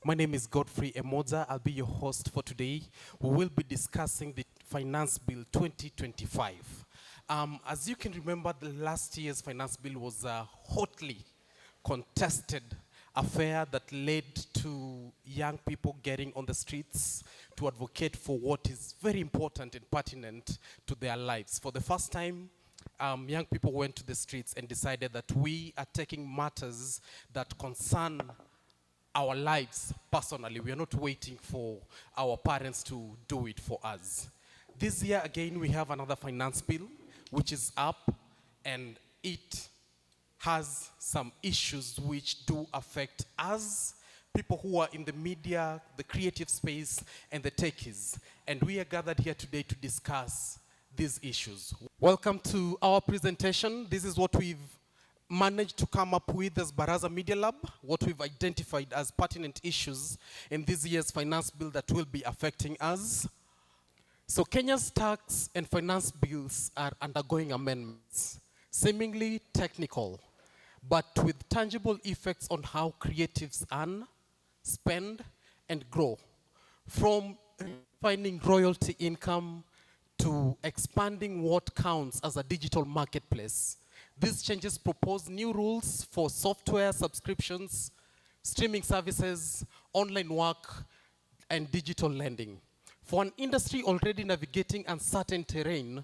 My name is Godfrey Emoza. I'll be your host for today. We will be discussing the Finance Bill 2025. As you can remember, the last year's Finance Bill was a hotly contested affair that led to young people getting on the streets to advocate for what is very important and pertinent to their lives. For the first time, young people went to the streets and decided that we are taking matters that concern our lives personally. We are not waiting for our parents to do it for us. This year, again, we have another finance bill, which is up, and it has some issues which do affect us, people who are in the media, the creative space, and the techies. And we are gathered here today to discuss these issues. Welcome to our presentation. This is what we've managed to come up with as Baraza Media Lab, what we've identified as pertinent issues in this year's finance bill that will be affecting us. So Kenya's tax and finance bills are undergoing amendments, seemingly technical, but with tangible effects on how creatives earn, spend, and grow. From finding royalty income to expanding what counts as a digital marketplace. These changes propose new rules for software subscriptions, streaming services, online work, and digital lending. For an industry already navigating uncertain terrain,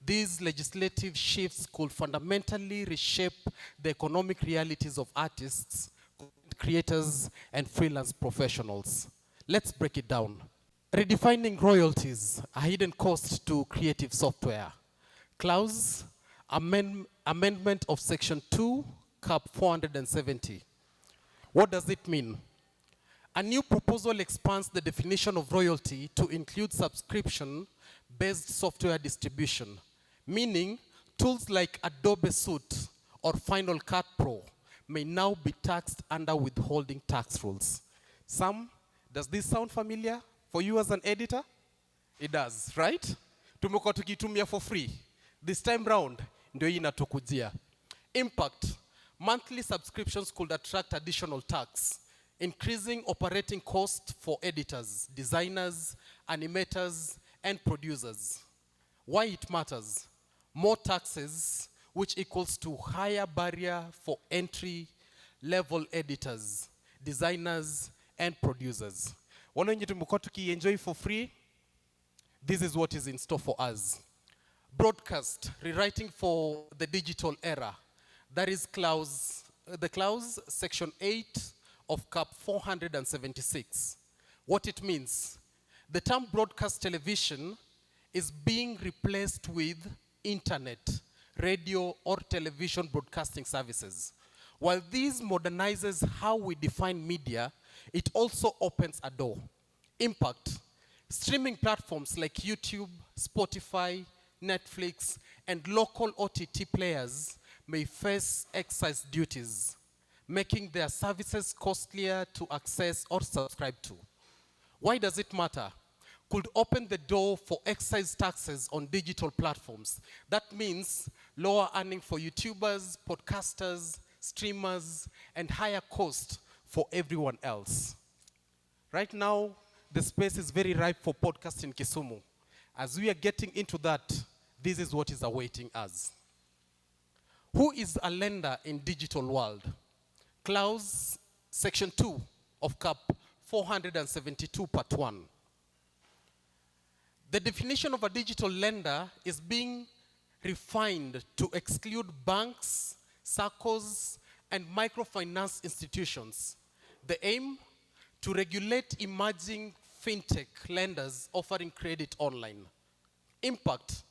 these legislative shifts could fundamentally reshape the economic realities of artists, creators, and freelance professionals. Let's break it down. Redefining royalties, a hidden cost to creative software. Clause, amendment of Section 2, Cap 470. What does it mean? A new proposal expands the definition of royalty to include subscription-based software distribution, meaning tools like Adobe Suite or Final Cut Pro may now be taxed under withholding tax rules. Does this sound familiar for you as an editor? It does, right? Tumekuwa tukitumia for free. This time round, ndio hii inatukujia. Impact. Monthly subscriptions could attract additional tax, increasing operating costs for editors, designers, animators, and producers. Why it matters? More taxes, which equals to higher barrier for entry-level editors, designers, and producers. Wale wenye tumekuwa tukienjoy for free, this is what is in store for us. Broadcast, rewriting for the digital era. That is the clause, Section 8 of Cap 476. What it means, the term broadcast television is being replaced with internet, radio, or television broadcasting services. While this modernizes how we define media, it also opens a door. Impact, streaming platforms like YouTube, Spotify, Netflix, and local OTT players may face excise duties, making their services costlier to access or subscribe to. Why does it matter? Could open the door for excise taxes on digital platforms. That means lower earning for YouTubers, podcasters, streamers, and higher cost for everyone else. Right now, the space is very ripe for podcasts in Kisumu. As we are getting into that, this is what is awaiting us. Who is a lender in digital world? Clause Section 2 of Cap 472 Part 1. The definition of a digital lender is being refined to exclude banks, SACCOs, and microfinance institutions. The aim? To regulate emerging fintech lenders offering credit online. Impact.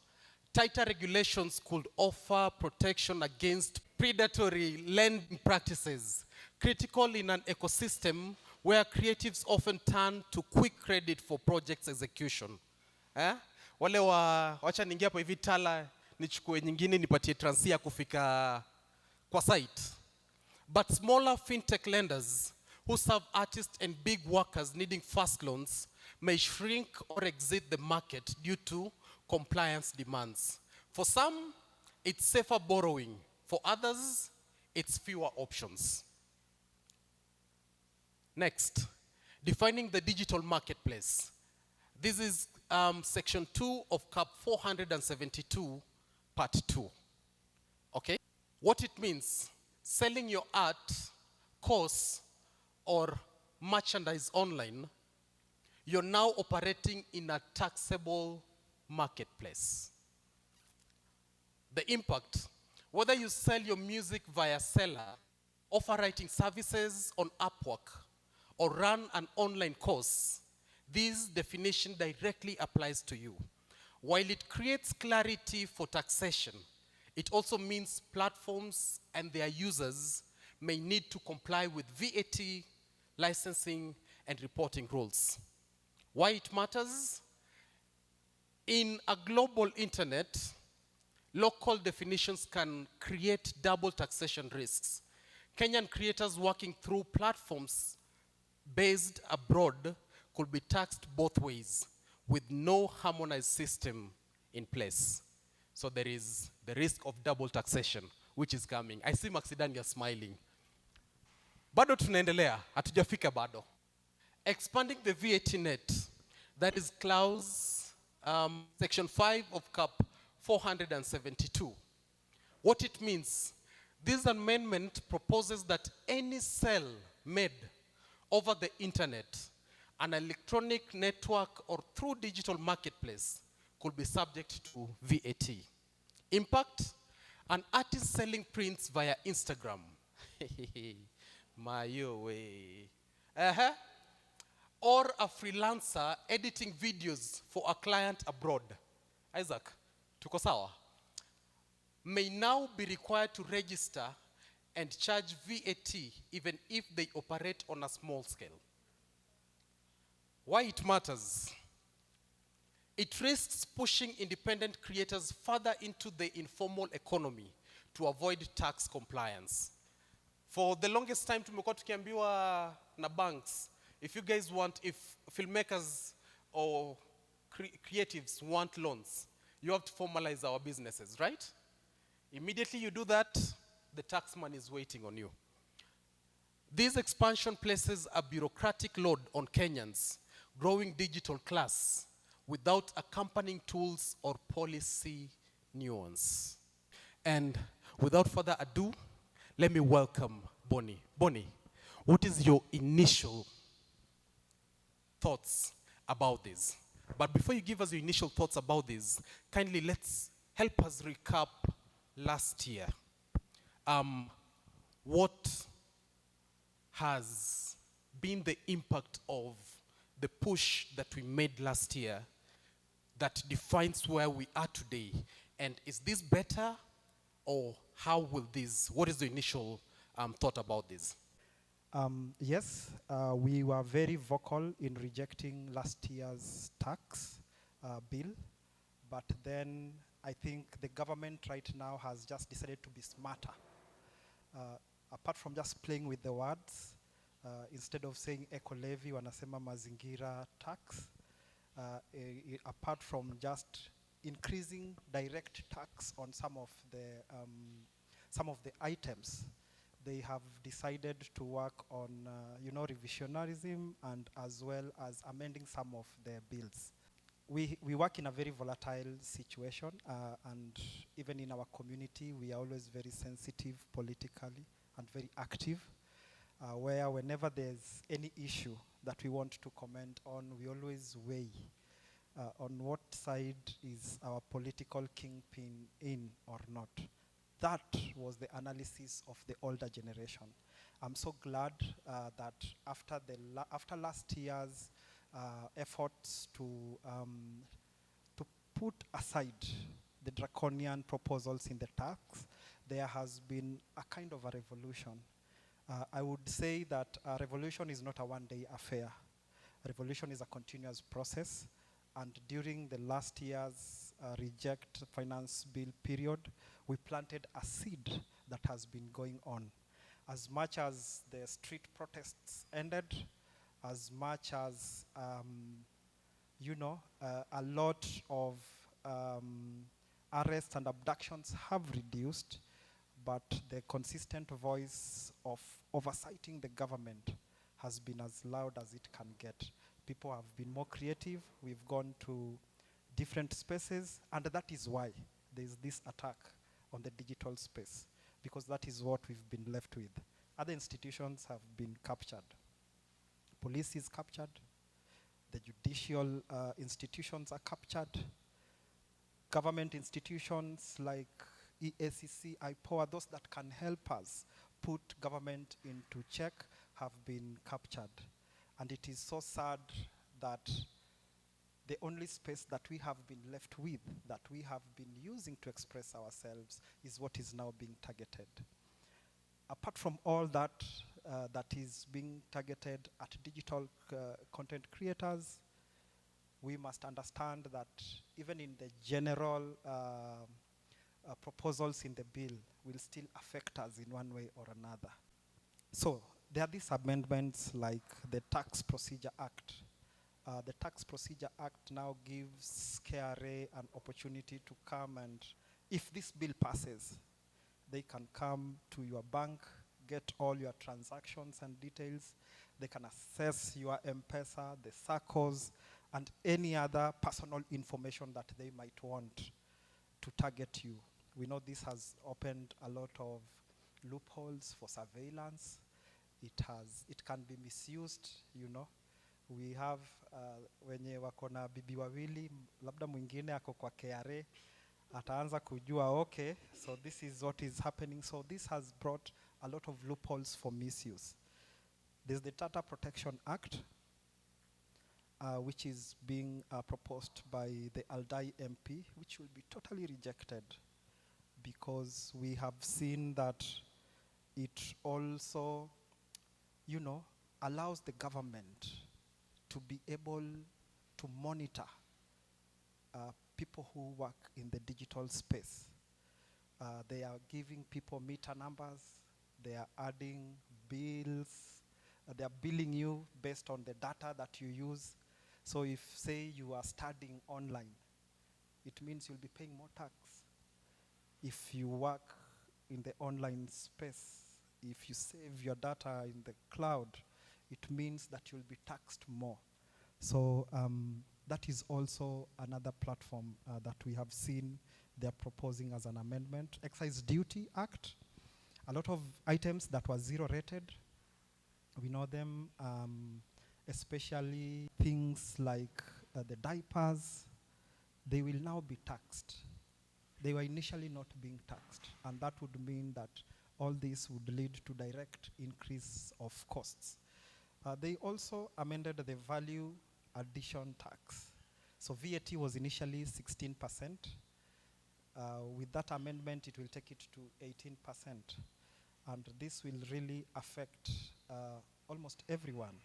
Tighter regulations could offer protection against predatory lending practices, critical in an ecosystem where creatives often turn to quick credit for project execution. Wale wacha ningia hapo hivi Tala, nichukue nyingine nipatie transia kufika kwa site. But smaller fintech lenders who serve artists and big workers needing fast loans may shrink or exit the market due to compliance demands. For some, it's safer borrowing. For others, it's fewer options. Next, Defining the digital marketplace. This is section 2 of CAP 472, part 2. Okay? What it means, selling your art, course, or merchandise online, you're now operating in a taxable marketplace. The impact, whether you sell your music via seller, offer writing services on Upwork, or run an online course, this definition directly applies to you. While it creates clarity for taxation, it also means platforms and their users may need to comply with VAT, licensing, and reporting rules. Why it matters? In a global internet, local definitions can create double taxation risks. Kenyan creators working through platforms based abroad could be taxed both ways with no harmonized system in place. So there is the risk of double taxation, which is coming. I see Maxidania smiling. Bado tunaendelea, hatujafika bado. Expanding the VAT net, that is clause section 5 of CAP 472. What it means, this amendment proposes that any sale made over the internet, an electronic network, or through digital marketplace could be subject to VAT. Impact, an artist selling prints via Instagram. Mayo way. Or a freelancer editing videos for a client abroad. Isaac, tuko sawa? May now be required to register and charge VAT even if they operate on a small scale. Why it matters? It risks pushing independent creators further into the informal economy to avoid tax compliance. For the longest time, tumekuwa tukiambiwa na banks, if you guys want, if filmmakers or creatives want loans, you have to formalize our businesses, right? Immediately you do that, the tax man is waiting on you. This expansion places a bureaucratic load on Kenyans, growing digital class, without accompanying tools or policy nuance. And without further ado, let me welcome Bonnie. Bonnie, what is your initial thoughts about this? But before you give us your initial thoughts about this, kindly let's help us recap last year. What has been the impact of the push that we made last year that defines where we are today? And is this better, or how will this, what is the initial thought about this? Yes, we were very vocal in rejecting last year's tax bill, but then I think the government right now has just decided to be smarter. Apart from just playing with the words, instead of saying eco levy, wanasema mazingira tax. Apart from just increasing direct tax on some of the items, they have decided to work on, revisionarism, and as well as amending some of their bills. We work in a very volatile situation, and even in our community, we are always very sensitive politically and very active, where whenever there's any issue that we want to comment on, we always weigh on what side is our political kingpin in or not. That was the analysis of the older generation. I'm so glad that after last year's efforts to put aside the draconian proposals in the tax, there has been a kind of a revolution. I would say that a revolution is not a one-day affair. A revolution is a continuous process, and during the last year's reject finance bill period, we planted a seed that has been going on. As much as the street protests ended, as much as, a lot of arrests and abductions have reduced, but the consistent voice of oversighting the government has been as loud as it can get. People have been more creative. We've gone to different spaces, and that is why there's this attack on the digital space, because that is what we've been left with. Other institutions have been captured. Police is captured. The judicial institutions are captured. Government institutions like EACC, IPOA, those that can help us put government into check, have been captured. And it is so sad that the only space that we have been left with, that we have been using to express ourselves, is what is now being targeted. Apart from all that that is being targeted at digital content creators, we must understand that even in the general proposals in the bill will still affect us in one way or another. So there are these amendments like the Tax Procedure Act. The Tax Procedure Act now gives KRA an opportunity to come, and if this bill passes, they can come to your bank, get all your transactions and details. They can access your M-Pesa, the SACCOs, and any other personal information that they might want to target you. We know this has opened a lot of loopholes for surveillance. It can be misused, you know. We have wenye wako na bibi wawili, labda mwingine ako kwa KRA, ataanza kujua, okay, so this is what is happening. So this has brought a lot of loopholes for misuse. There's the Data Protection Act, which is being proposed by the Aldai MP, which will be totally rejected, because we have seen that it also, you know, allows the government to be able to monitor people who work in the digital space. They are giving people meter numbers, they are adding bills, they are billing you based on the data that you use. So if, say, you are studying online, it means you'll be paying more tax. If you work in the online space, if you save your data in the cloud, it means that you'll be taxed more. So that is also another platform that we have seen they're proposing as an amendment. Excise Duty Act, a lot of items that were zero rated, we know them, especially things like the diapers, they will now be taxed. They were initially not being taxed, and that would mean that all this would lead to direct increase of costs. They also amended the value addition tax. So VAT was initially 16%. With that amendment, it will take it to 18%. And this will really affect almost everyone.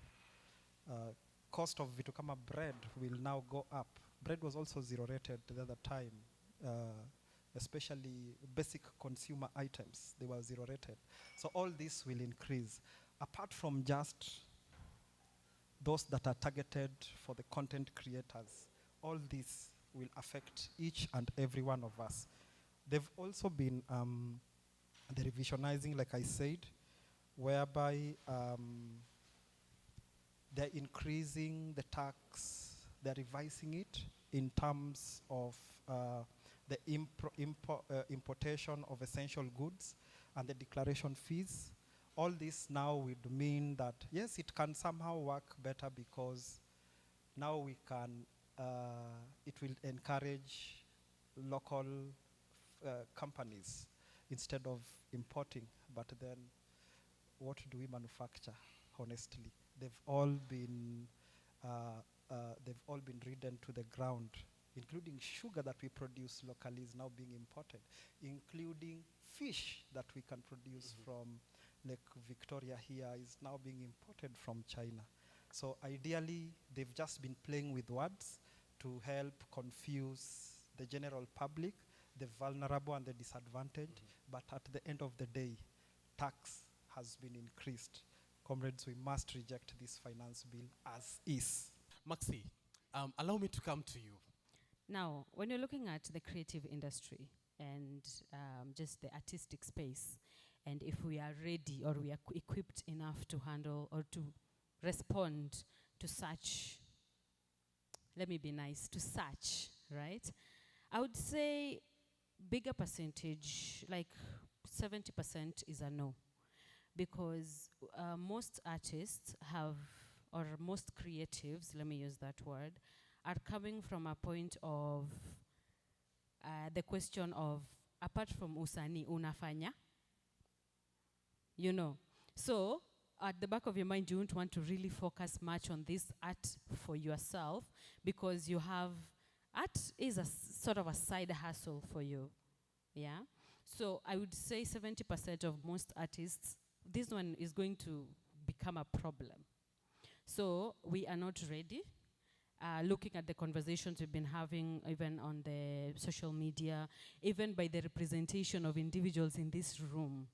Cost of vitu kama bread will now go up. Bread was also zero rated the other time, especially basic consumer items, they were zero rated. So all this will increase. Apart from just those that are targeted for the content creators, all this will affect each and every one of us. They've also been the revisionizing, like I said, whereby they're increasing the tax, they're revising it in terms of the importation of essential goods and the declaration fees. All this now would mean that, yes, it can somehow work better, because now we can, it will encourage local companies instead of importing. But then what do we manufacture, honestly? They've all been ridden to the ground, including sugar that we produce locally is now being imported, including fish that we can produce from Lake Victoria here is now being imported from China. So ideally, they've just been playing with words to help confuse the general public, the vulnerable and the disadvantaged. But at the end of the day, tax has been increased. Comrades, we must reject this finance bill as is. Maxi, allow me to come to you. Now, when you're looking at the creative industry and just the artistic space, and if we are ready or we are equipped enough to handle or to respond to such, let me be nice, to such, right? I would say bigger percentage, like 70% is a no. Because most artists have, or most creatives, let me use that word, are coming from a point of the question of, apart from usani, unafanya? You know. So, at the back of your mind, you don't want to really focus much on this art for yourself because you have, art is a sort of a side hustle for you. Yeah? So, I would say 70% of most artists, this one is going to become a problem. So, we are not ready. Looking at the conversations we've been having, even on the social media, even by the representation of individuals in this room,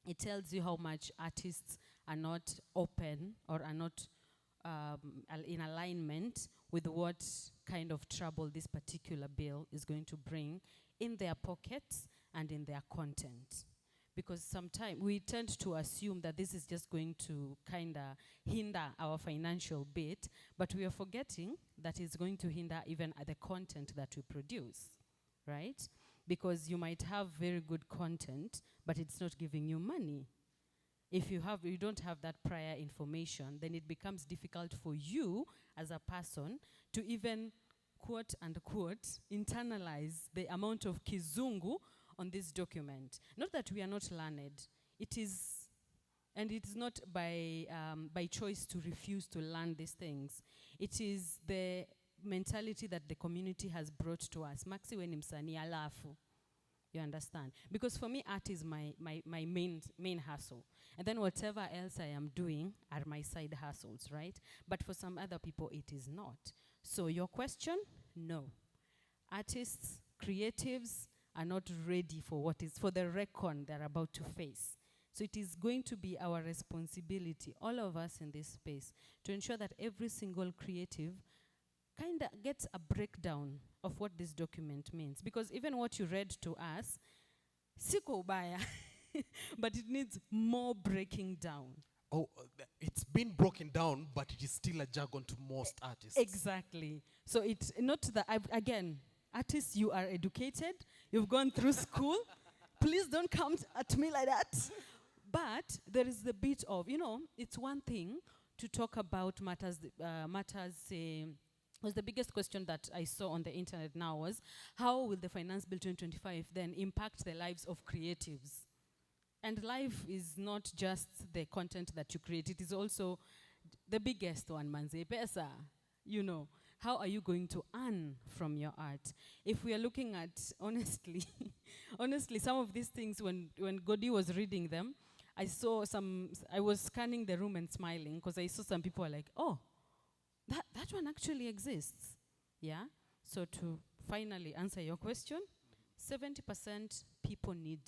it tells you how much artists are not open or are not in alignment with what kind of trouble this particular bill is going to bring in their pockets and in their content. Because sometimes we tend to assume that this is just going to kind of hinder our financial bit, but we are forgetting that it's going to hinder even the content that we produce, right? Because you might have very good content, but it's not giving you money. If you don't have that prior information, then it becomes difficult for you as a person to even quote unquote internalize the amount of kizungu on this document. Not that we are not learned. It is, and it is not by choice to refuse to learn these things. It is the mentality that the community has brought to us. Maxi we ni msanii alafu. You understand? Because for me, art is my main hustle. And then whatever else I am doing are my side hustles, right? But for some other people, it is not. So your question? No. Artists, creatives are not ready for the recon they're about to face. So it is going to be our responsibility, all of us in this space, to ensure that every single creative kind of gets a breakdown of what this document means. Because even what you read to us, siko ubaya, but it needs more breaking down. Oh, it's been broken down, but it is still a jargon to most artists. Exactly. So it's not that, again, artists, you are educated, you've gone through school. Please don't come at me like that. But there is the bit of, it's one thing to talk about matters, was the biggest question that I saw on the internet now was, how will the Finance Bill 2025 then impact the lives of creatives? And life is not just the content that you create, it is also the biggest one, manze pesa. How are you going to earn from your art? If we are looking at, honestly, some of these things, when Godi was reading them, I was scanning the room and smiling because I saw some people like, oh, that one actually exists. Yeah? So to finally answer your question, 70% people need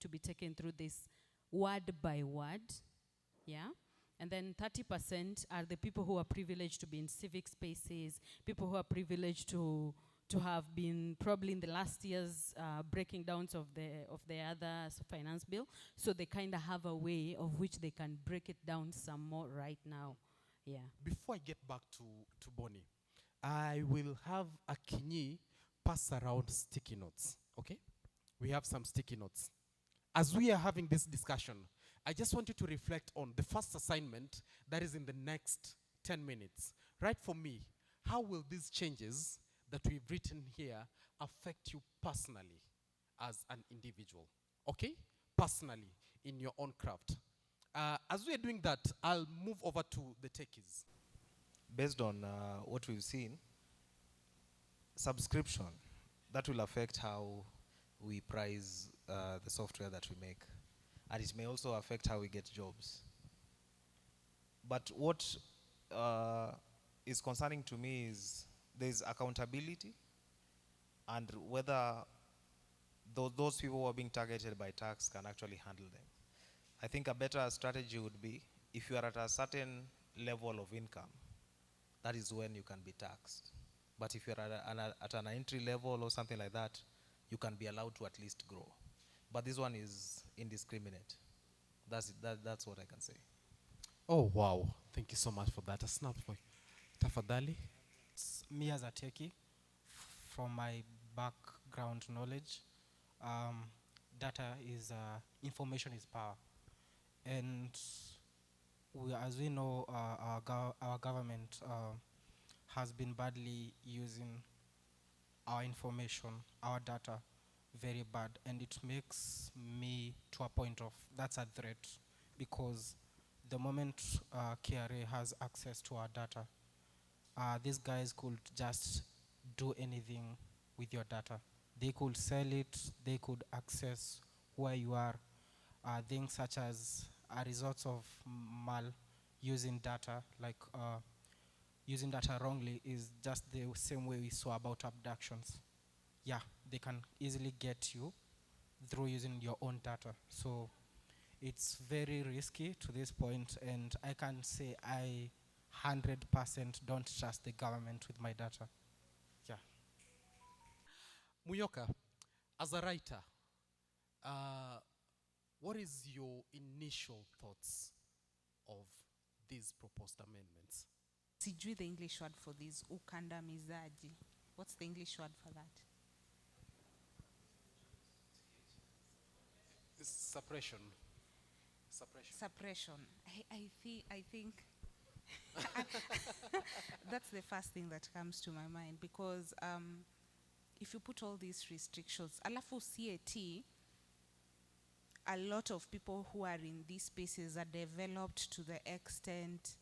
to be taken through this word by word. Yeah? And then 30% are the people who are privileged to be in civic spaces, people who are privileged to have been probably in the last year's breaking downs of the other finance bill. So they kind of have a way of which they can break it down some more right now. Yeah. Before I get back to Bonnie, I will have Akinyi pass around sticky notes, okay? We have some sticky notes. As we are having this discussion, I just want you to reflect on the first assignment that is in the next 10 minutes. Right for me, how will these changes that we've written here affect you personally as an individual? Okay? Personally, in your own craft. As we are doing that, I'll move over to the techies. Based on what we've seen, subscription, that will affect how we price the software that we make. And it may also affect how we get jobs. But what is concerning to me is there's accountability and whether those people who are being targeted by tax can actually handle them. I think a better strategy would be if you are at a certain level of income, that is when you can be taxed. But if you're at an entry level or something like that, you can be allowed to at least grow. But this one is indiscriminate. That's what I can say. Oh, wow. Thank you so much for that. A snap for Tafadhali. Me as a techie, from my background knowledge, data is information is power, and as we know, our government has been badly using our information, our data, very bad, and it makes me to a point of that's a threat, because the moment KRA has access to our data, these guys could just do anything with your data. They could sell it, they could access where you are. Things such as results of mal using data, like using data wrongly, is just the same way we saw about abductions. Yeah, they can easily get you through using your own data. So it's very risky to this point, and I can say I 100% don't trust the government with my data. Yeah. Muyoka, as a writer, uh, what is your initial thoughts of these proposed amendments? Sijui the English word for this, ukandamizaji. What's the English word for that? Suppression. Suppression. Suppression. I think that's the first thing that comes to my mind, because if you put all these restrictions, alafu CAT, a lot of people who are in these spaces are developed to the extent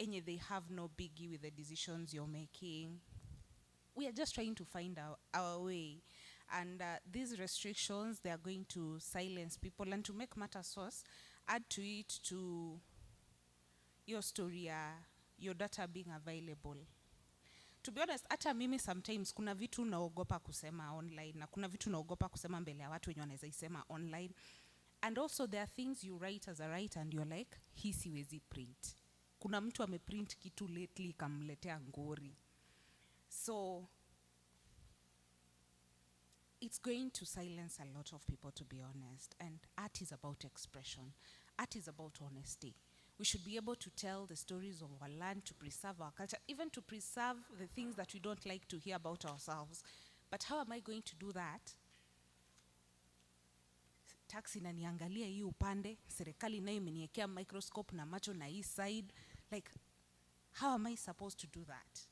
and they have no biggie with the decisions you're making. We are just trying to find our way. And these restrictions, they are going to silence people. And to make matters worse, add to it to your story, your data being available. To be honest, hata mimi sometimes kuna vitu naogopa kusema online, na kuna vitu naogopa kusema mbele ya watu wenye wanaweza isema online. And also there are things you write as a writer and you're like, hii siwezi print. Kuna mtu ameprint kitu lately kamletea ngori. So it's going to silence a lot of people, to be honest. And art is about expression. Art is about honesty. We should be able to tell the stories of our land, to preserve our culture, even to preserve the things that we don't like to hear about ourselves. But how am I going to do that? Tax inaniangalia hii upande, serikali nayo imeniwekea microscope na macho na hii side. Like, how am I supposed to do that?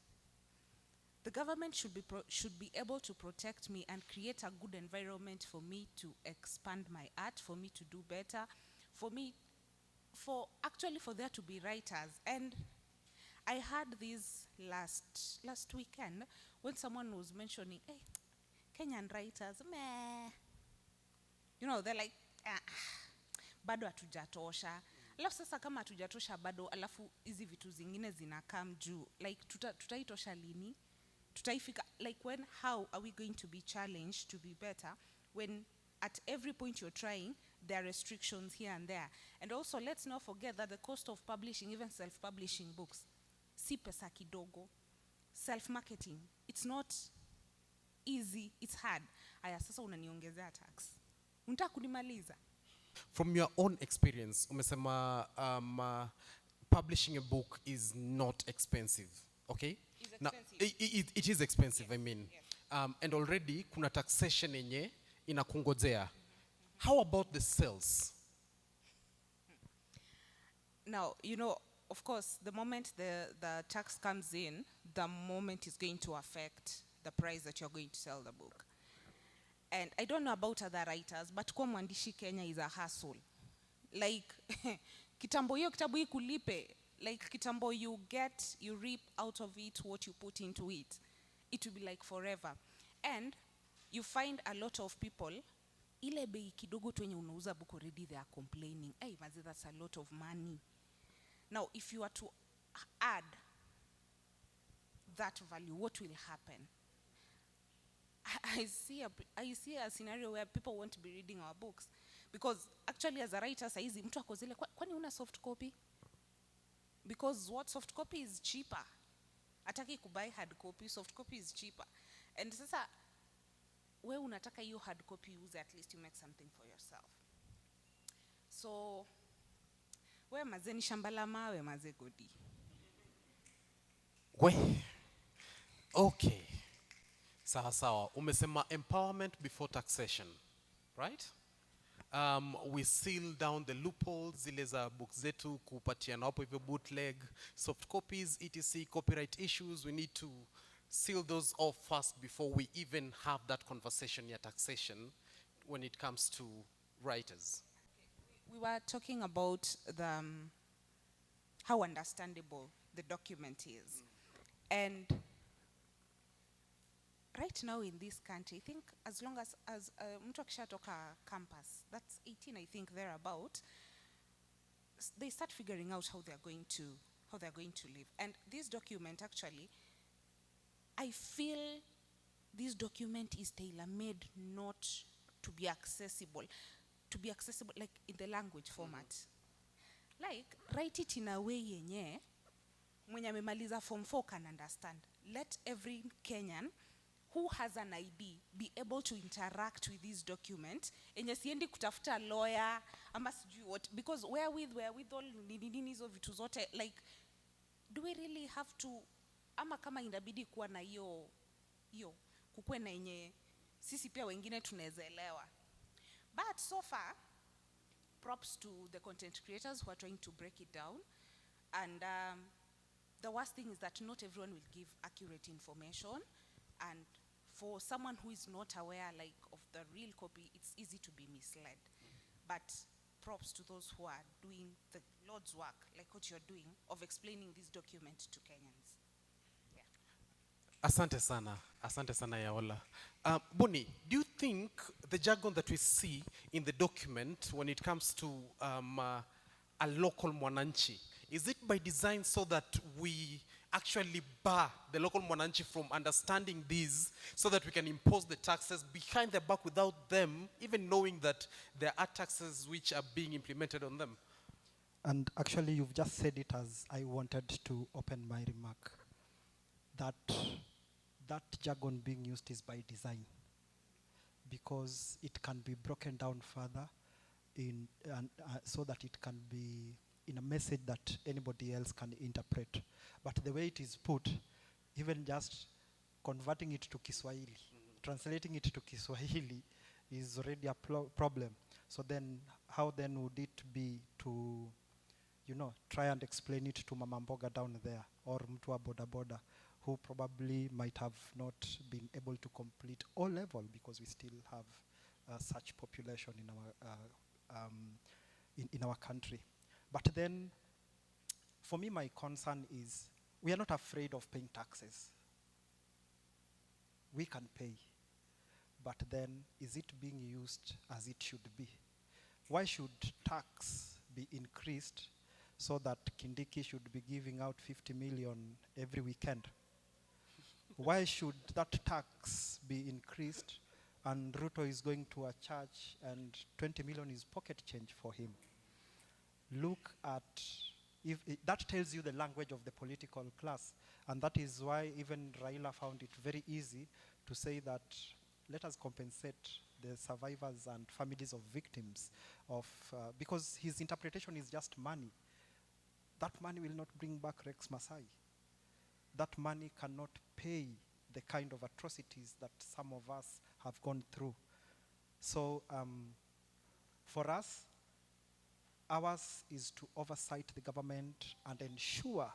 The government should be able to protect me and create a good environment for me to expand my art, for me to do better, for there to be writers. And I heard this last weekend when someone was mentioning, hey, Kenyan writers, meh. You know, they're like, bado hatujatosha. Alafu sasa kama hatujatosha bado, alafu hizi vitu zingine zinakam juu. Like, tutaitosha lini? Tutaifika, like how are we going to be challenged to be better when at every point you're trying, there are restrictions here and there. And also, let's not forget that the cost of publishing, even self-publishing books, si pesa kidogo. Self-marketing, it's not easy, it's hard. Aya, sasa unaniongezea tax. Unataka kunimaliza? From your own experience, umesema publishing a book is not expensive, okay? It's Now, expensive. it is expensive, Yes, I mean. yes. And already, kuna taxation yenye inakungojea. How about the sales? Now, you know, of course, the moment the tax comes in, the moment is going to affect the price that you're going to sell the book. And I don't know about other writers, but kwa mwandishi Kenya is a hustle. Like, kitambo hiyo kitabu hii kulipe, like kitambo you reap out of it what you put into it. It will be like forever. And you find a lot of people, ile bei kidogo tu yenye unauza book already, they are complaining. Hey, mazi, that's a lot of money. Now, if you are to add that value, what will happen? I see a scenario where people won't be reading our books. Because actually, as a writer, saizi mtu ako zile, kwani una soft copy? Because what soft copy is cheaper. Ataki kubuy hard copy, soft copy is cheaper. And sasa, we unataka you hard copy use, at least you make something for yourself. So, We mazeni shamba la mawe maze godi. We, okay. Sawa sawa. Umesema empowerment before taxation, right? We seal down the loopholes, zile za book zetu kupatiana hapo hivyo bootleg, soft copies, etc, copyright issues. We need to seal those off first before we even have that conversation ya taxation when it comes to writers. We were talking about the how understandable the document is. And right now in this country, I think as long as mtu akishatoka campus, that's 18 I think thereabout, they start figuring out how they're going to live. And this document actually, I feel this document is tailor-made not to be accessible like in the language format. Like, write it in a way yenye mwenye amemaliza form 4 can understand. Let every Kenyan who has an ID be able to interact with this document. Enye siendi kutafuta lawyer ama sijui what, because wherewithal nini hizo vitu zote, like, do we really have to, ama kama inabidi kuwa na hiyo kukue na yenye sisi pia wengine tunaelewa. But so far, props to the content creators who are trying to break it down. And the worst thing is that not everyone will give accurate information. And for someone who is not aware like of the real copy, it's easy to be misled. But props to those who are doing the Lord's work, like what you're doing, of explaining this document to Kenyans. Asante sana Yaola. Buni, do you think the jargon that we see in the document when it comes to a local mwananchi, is it by design so that we actually bar the local mwananchi from understanding these so that we can impose the taxes behind their back without them even knowing that there are taxes which are being implemented on them? And actually, you've just said it as I wanted to open my remark. That jargon being used is by design, because it can be broken down further so that it can be in a message that anybody else can interpret. But the way it is put, even just converting it to Kiswahili, translating it to Kiswahili is already a problem. So then, how then would it be to, try and explain it to Mama Mboga down there, or mtu wa boda boda, who probably might have not been able to complete O level, because we still have such population in our country. But then, for me, my concern is we are not afraid of paying taxes. We can pay. But then, is it being used as it should be? Why should tax be increased so that Kindiki should be giving out 50 million every weekend? Why should that tax be increased and Ruto is going to a church and 20 million is pocket change for him? Look at, that tells you the language of the political class. And that is why even Raila found it very easy to say that let us compensate the survivors and families of victims of, because his interpretation is just money. That money will not bring back Rex Masai. That money cannot pay the kind of atrocities that some of us have gone through. So for us, ours is to oversight the government and ensure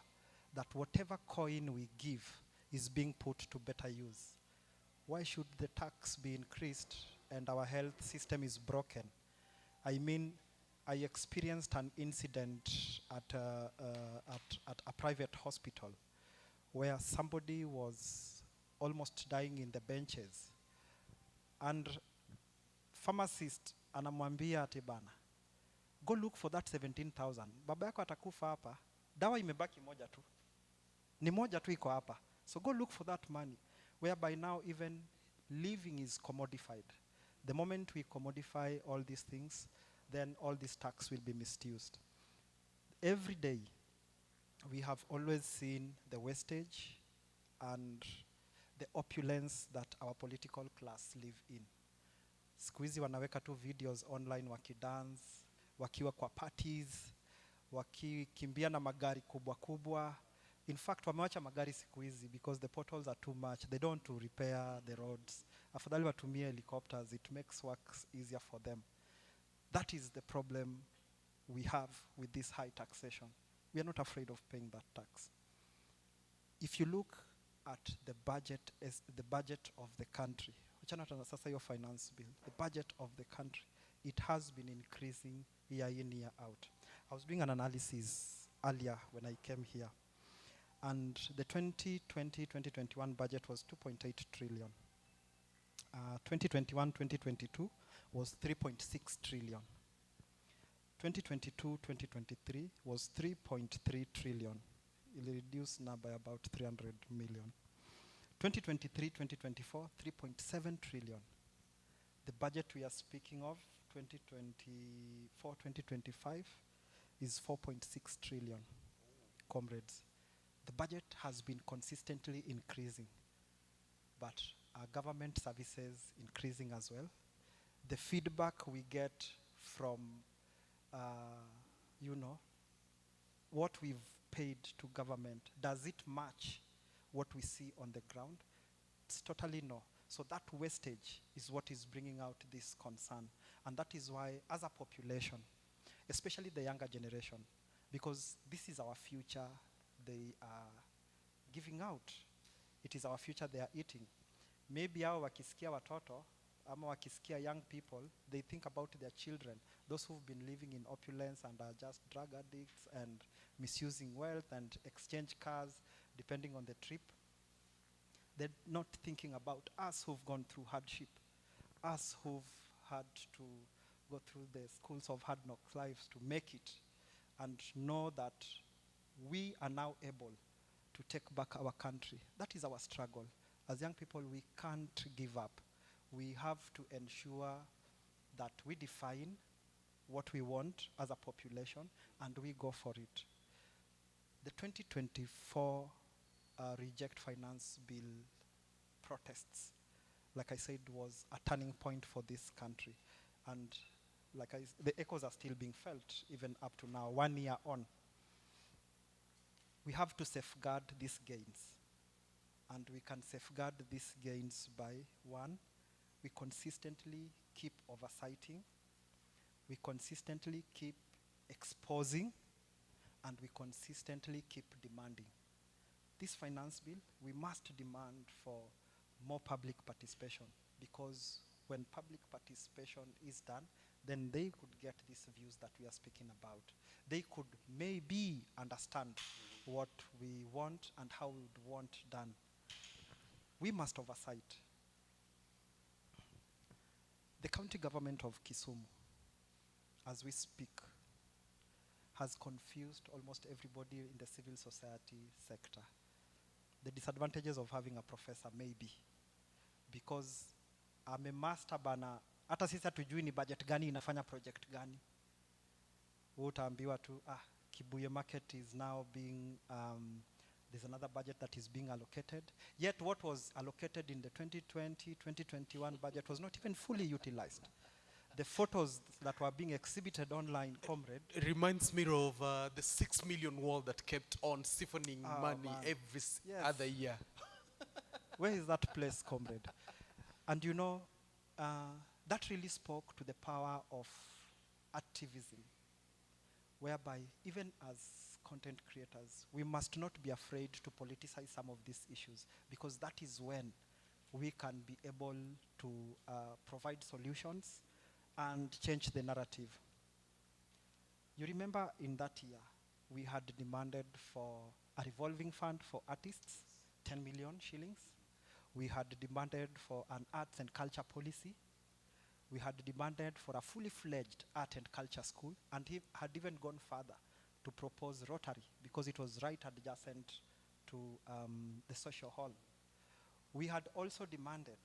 that whatever coin we give is being put to better use. Why should the tax be increased and our health system is broken? I mean, I experienced an incident at a private hospital where somebody was almost dying in the benches. And pharmacist anamwambia ati bana, go look for that 17,000. Baba yako atakufa hapa. Dawa imebaki moja tu. Ni moja tu iko hapa. So go look for that money. Whereby now even living is commodified. The moment we commodify all these things, then all this tax will be misused. Every day, we have always seen the wastage and the opulence that our political class live in. Siku hizi wanaweka tu videos online wakidance, wakiwa kwa parties, wakikimbia na magari kubwa kubwa. In fact, wamewacha magari siku hizi because the potholes are too much. They don't want to repair the roads. Afadhali watumie helicopters. It makes work easier for them. That is the problem we have with this high taxation. We are not afraid of paying that tax. If you look at the budget of the country, wachana na sasa hiyo finance bill, the budget of the country, it has been increasing year in, year out. I was doing an analysis earlier when I came here, and the 2020-2021 budget was 2.8 trillion. 2021-2022 was 3.6 trillion. 2022-2023 was 3.3 trillion. It reduced now by about 300 million. 2023-2024, 3.7 trillion. The budget we are speaking of, 2024-2025, is 4.6 trillion. Comrades, the budget has been consistently increasing, but our government services increasing as well. The feedback we get from, what we've paid to government, does it match what we see on the ground? It's totally no. So that wastage is what is bringing out this concern. And that is why, as a population, especially the younger generation, because this is our future they are giving out. It is our future they are eating. Maybe hao wakisikia watoto, ama wakisikia young people, they think about their children, those who've been living in opulence and are just drug addicts and misusing wealth and exchange cars depending on the trip. They're not thinking about us who've gone through hardship, us who've had to go through the schools of hard knocks lives to make it, and know that we are now able to take back our country. That is our struggle. As young people, we can't give up. We have to ensure that we define what we want as a population and we go for it. The 2024 Reject Finance Bill protests, like I said, was a turning point for this country. And the echoes are still being felt even up to now, 1 year on. We have to safeguard these gains. And we can safeguard these gains by, one, we consistently keep oversighting, we consistently keep exposing, and we consistently keep demanding. This finance bill, we must demand for more public participation, because when public participation is done, then they could get these views that we are speaking about. They could maybe understand what we want and how we would want done. We must oversight. The county government of Kisumu, as we speak, has confused almost everybody in the civil society sector. The disadvantages of having a professor, maybe, because I'm a master bana, hata sisi hatujui ni budget gani inafanya project gani. Utaambiwa tu, Kibuye market is now being, there's another budget that is being allocated. Yet what was allocated in the 2020-2021 budget was not even fully utilized. The photos that were being exhibited online, comrade. It reminds me of the 6 million wall that kept on siphoning money every other year. Where is that place, comrade? And that really spoke to the power of activism, whereby even as content creators, we must not be afraid to politicize some of these issues, because that is when we can be able to provide solutions and change the narrative. You remember in that year, we had demanded for a revolving fund for artists, 10 million shillings. We had demanded for an arts and culture policy. We had demanded for a fully fledged art and culture school, and he had even gone further to propose Rotary, because it was right adjacent to the social hall. We had also demanded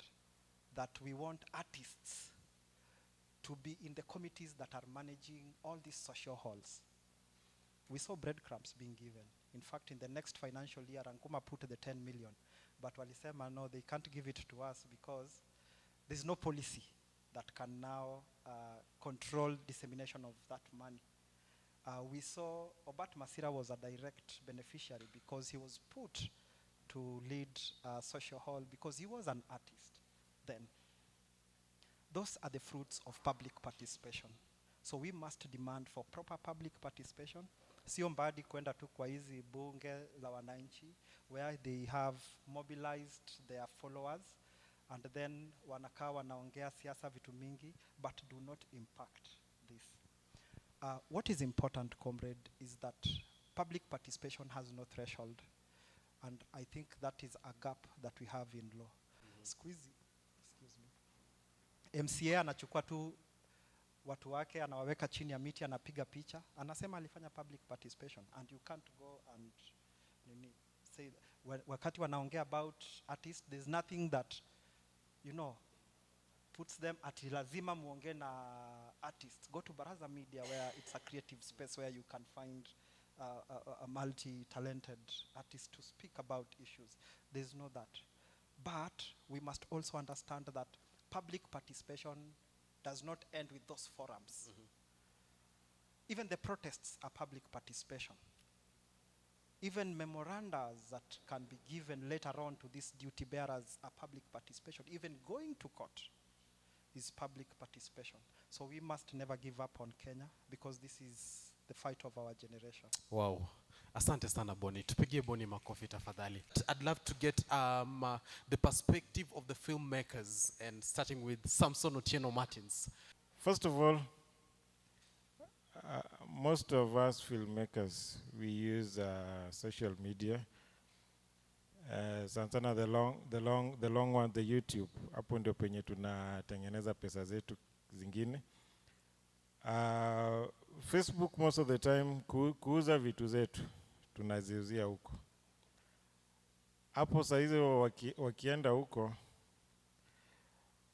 that we want artists to be in the committees that are managing all these social halls. We saw breadcrumbs being given. In fact, in the next financial year, Ankuma put the 10 million, but walisema no, they can't give it to us because there's no policy that can now control dissemination of that money. We saw Obat Masira was a direct beneficiary because he was put to lead social hall because he was an artist then. Those are the fruits of public participation. So we must demand for proper public participation. Sio mbadi kwenda tu kwa hizi bunge la wananchi where they have mobilized their followers and then wanakaa wanaongea siasa vitu mingi but do not impact this. What is important, comrade, is that public participation has no threshold, and I think that is a gap that we have in law. Squeezy, excuse me. MCA anachukua tu watu wake anawaweka chini ya miti anapiga picha anasema alifanya public participation, and you can't go and say wakati wanaongea about artists, there's nothing that puts them at lazima muongee na artists. Go to Baraza Media where it's a creative space where you can find a multi-talented artist to speak about issues. There's no that. But we must also understand that public participation does not end with those forums. Even the protests are public participation. Even memorandums that can be given later on to these duty bearers are public participation. Even going to court is public participation. So we must never give up on Kenya because this is the fight of our generation. Wow. Asante sana Boni. Tupigie Boni makofi tafadhali. I'd love to get the perspective of the filmmakers, and starting with Samson Otieno Martins. First of all, most of us filmmakers, we use social media. Sana the long one, the YouTube. Hapo ndio penye tunatengeneza pesa zetu zingine. Facebook most of the time kuuza vitu zetu tunaziuzia huko. Hapo saa hizo wakienda huko,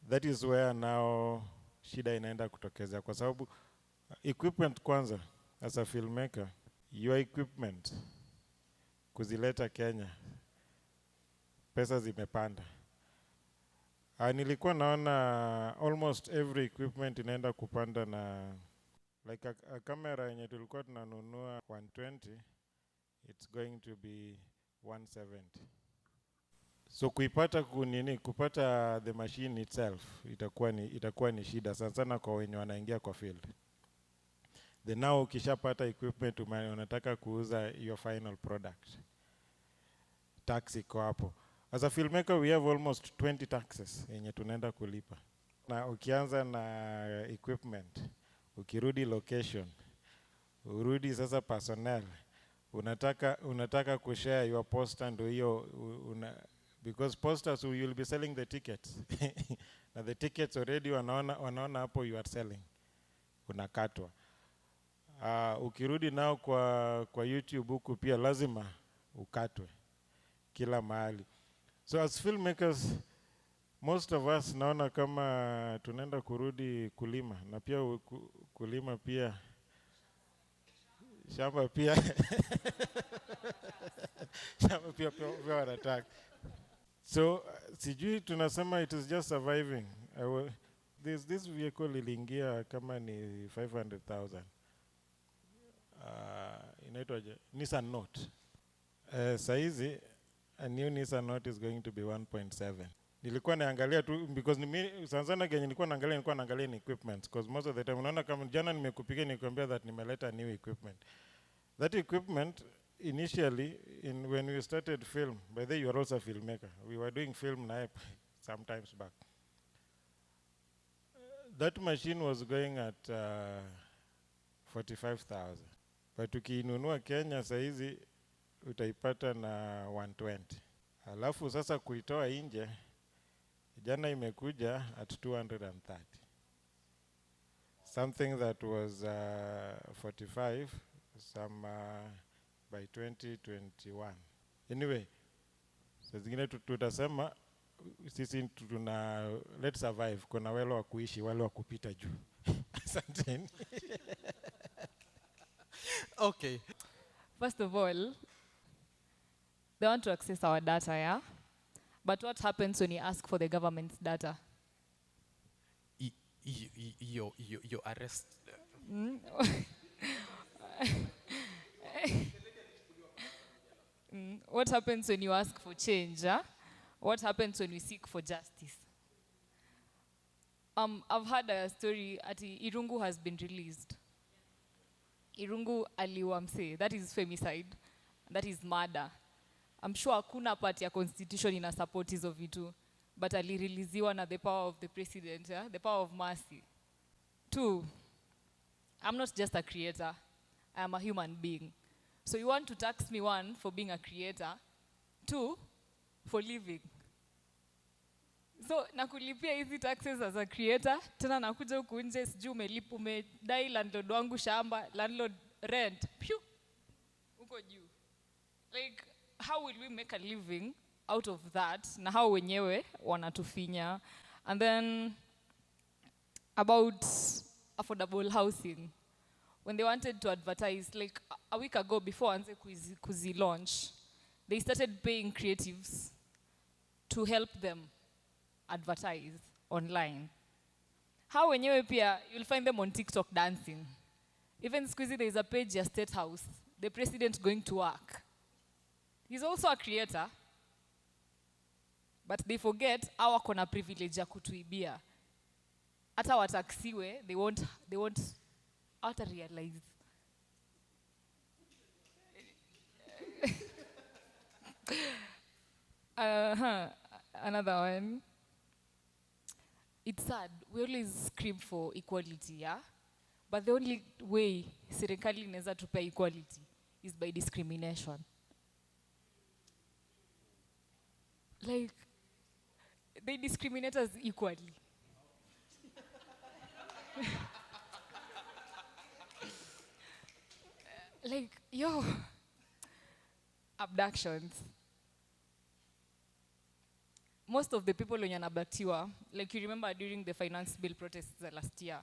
that is where now shida inaenda kutokezea kwa sababu equipment kwanza, as a filmmaker, your equipment kuzileta Kenya, pesa zimepanda. Nilikuwa naona almost every equipment inaenda kupanda, na like a camera yenye tulikuwa tunanunua 120, it's going to be 170. So kupata the machine itself itakuwa ni shida sana kwa wenye wanaingia kwa field. Then now ukishapata equipment unataka kuuza your final product, tax iko hapo. As a filmmaker we have almost 20 taxes yenye tunaenda kulipa. Na ukianza na equipment, ukirudi location, urudi sasa personnel, unataka kushare your poster, ndio hiyo because posters you'll be selling the tickets. Na the tickets already wanaona hapo you are selling, unakatwa. Ukirudi nao kwa YouTube huku pia lazima ukatwe kila mahali. So as filmmakers, most of us naona kama tunaenda kurudi kulima, na pia kulima pia shamba pia shamba pia wanataka. So sijui tunasema it is just surviving. This vehicle iliingia kama ni 500,000. Inaitwaje? Nissan Note. Saizi a new Nissan Note is going to be 1.7. Nilikuwa naangalia tu because sana genye nilikuwa naangalia ni equipment, because most of the time unaona kama jana nimekupigia nikwambia that nimeleta new equipment. That equipment initially when we started film, by the way you are also a filmmaker, we were doing film na sometimes back. That machine was going at 45,000. But ukiinunua Kenya saizi utaipata na 120. Alafu sasa kuitoa nje jana imekuja at 230. Something that was 45 by 2021. Anyway, sasa zingine tutasema sisi let's survive, kuna wale wa kuishi, wale wa kupita juu. Asanteni. Okay. First of all, they want to access our data, yeah? But what happens when you ask for the government's data? You arrest. what happens when you ask for change? Huh? What happens when we seek for justice? I've heard a story at Irungu has been released. Irungu aliwamse, that is femicide, that is murder. I'm sure hakuna part ya constitution ina support hizo vitu, but alireleasiwa na the power of the president, yeah? The power of mercy. 2, I'm not just a creator, I am a human being. So you want to tax me, 1, for being a creator, 2, for living. So nakulipia hizi taxes as a creator, tena nakuja huku nje sijui umedai landlord wangu shamba, landlord rent, phew, uko juu. Like, how will we make a living out of that? Na how wenyewe wanatufinya. And then about affordable housing. When they wanted to advertise, like a week ago before Anze Kuzi launch, they started paying creatives to help them advertise online. How wenyewe pia, you'll find them on TikTok dancing. Even Squeezy, there is a page ya State House, the president going to work. He's also a creator, but they forget our kona privilege ya kutuibia. Hata wataksiwe, they won't hata realize. Another one. It's sad. We always scream for equality, yeah? But the only way serikali inaweza tupa equality is by discrimination. Like, they discriminate us equally. Like, yo, abductions. Most of the people wenye anabductiwa, like you remember during the finance bill protests last year,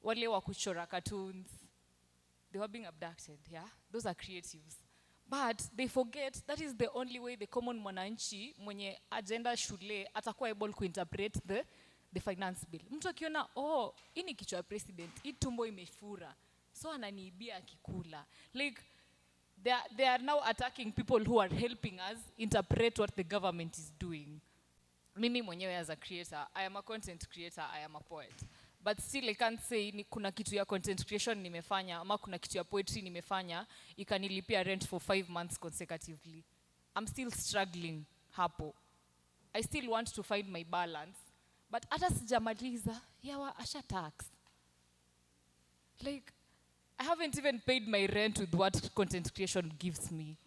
wale wa kuchora cartoons, they were being abducted, yeah? Those are creatives. But they forget that is the only way the common mwananchi mwenye agenda shule atakuwa able to interpret the finance bill. Mtu akiona, oh, hii ni kichwa president, hii tumbo imefura, so ananiibia akikula. Like, they are now attacking people who are helping us interpret what the government is doing. Mimi mwenyewe as a creator, I am a content creator, I am a poet. But still I can't say ni kuna kitu ya content creation nimefanya, ama kuna kitu ya poetry nimefanya, ikanilipia rent for 5 months consecutively. I'm still struggling hapo. I still want to find my balance. But hata sijamaliza, yawa asha tax. Like, I haven't even paid my rent with what content creation gives me.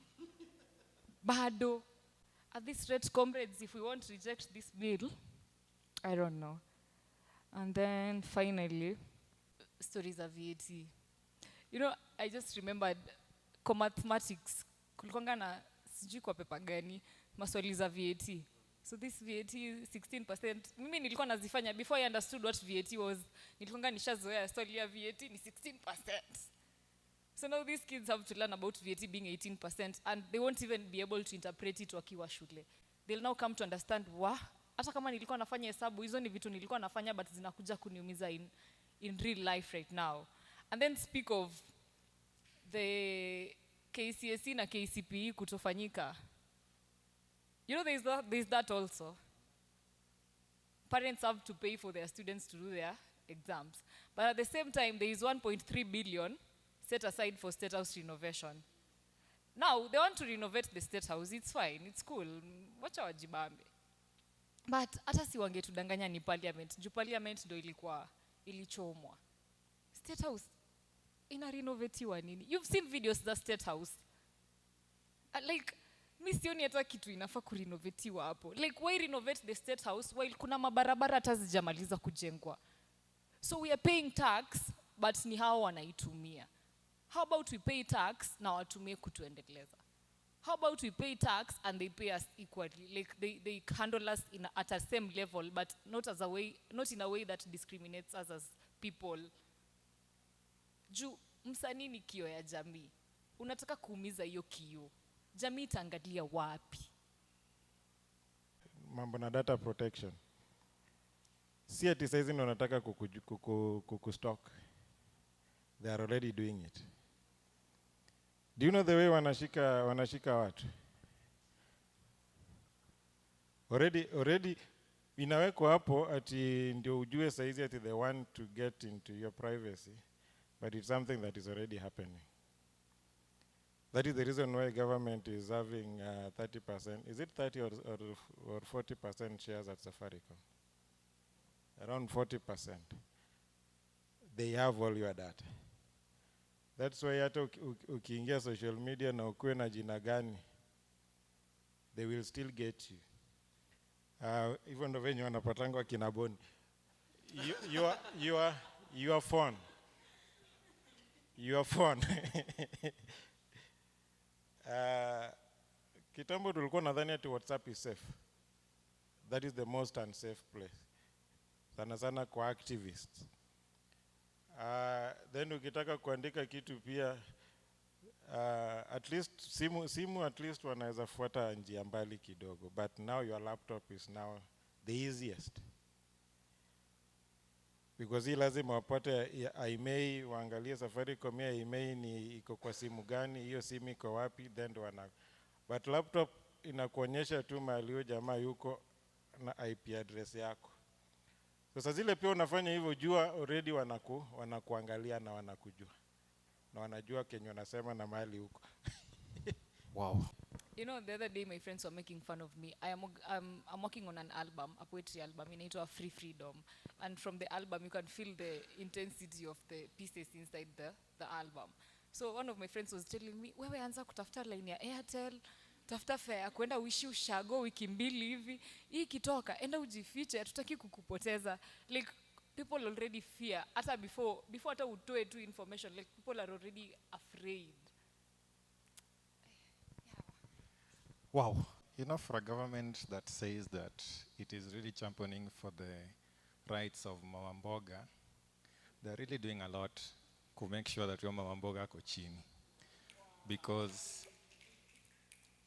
Bado. At this rate, comrades, if we want to reject this bill, I don't know. And then finally, stories of VAT. You know, I just remembered mathematics, kulikuwanga na sijui kwa pepa gani, maswali za VAT. So this VAT 16%, mimi nilikuwa nazifanya before I understood what VAT was. Nilikuwanga nishazoea swali ya VAT ni 16%. So now these kids have to learn about VAT being 18% and they won't even be able to interpret it wakiwa shule. They'll now come to understand, hata kama nilikuwa nafanya hesabu, hizo ni vitu nilikuwa nafanya but zinakuja kuniumiza in real life right now. And then speak of the KCSE na KCPE kutofanyika. You know, there's that also. Parents have to pay for their students to do their exams. But at the same time, there is 1.3 billion set aside for State House renovation. Now, they want to renovate the State House. It's fine, it's cool. Wacha wajibambe. But hata si wangetudanganya ni parliament. Juu parliament ndo ilichomwa. State House ina renovatiwa nini? You've seen videos za State House. Like, mi sioni hata kitu inafaa kurenovatiwa hapo. Like, why renovate the State House while kuna mabarabara hata zijamaliza kujengwa? So we are paying tax, but ni hao wanaitumia. How about we pay tax na watumie kutuendeleza? How about we pay tax and they pay us equally? Like they handle us at the same level, but not in a way that discriminates us as people. Juu msanii ni kioo ya jamii. Unataka kuumiza hiyo kioo. Jamii itaangalia wapi? Mambo na data protection. Si ati saizi ndo nataka kukustock. They are already doing it. Do you know the way wanashika watu? already inawekwa hapo ati ndio ujue saizi ati they want to get into your privacy, but it's something that is already happening. That is the reason why government is having 30%. Is it 30 or 40% shares at Safaricom? Around 40%. They have all your data. That's why hata ukiingia social media na ukuwe na jina gani, they will still get you. Even ndo venye wanapatangwa kina Boni. Your phone. Kitambo tulikuwa nadhani ati WhatsApp is safe. That is the most unsafe place. Sana sana kwa activists. Then ukitaka kuandika kitu pia, at least simu at least wanaweza fuata njia mbali kidogo, but now your laptop is now the easiest. Because hii lazima wapate email, waangalie Safaricom ya email ni iko kwa simu gani, hiyo simu iko wapi, then but laptop inakuonyesha tu mahali huyo jamaa yuko na IP address yako. Sasa zile pia unafanya hivyo, jua already wanakuangalia na wanakujua. Na wanajua kenye wanasema na mahali huko. Wow. You know, the other day my friends were making fun of me. I'm working on an album, a poetry album, inaitwa Free Freedom. And from the album, you can feel the intensity of the pieces inside the album. So one of my friends was telling me, wewe anza kutafuta line ya Airtel, tafuta fare, kwenda uishi ushago wiki mbili hivi. Hii kitoka, enda ujifiche, hatutaki kukupoteza. Like, people already fear. Hata before hata utoe tu information, like people are already afraid. Wow. You know, for a government that says that it is really championing for the rights of Mama Mboga, they're really doing a lot to make sure that your Mama Mboga ko chini. Because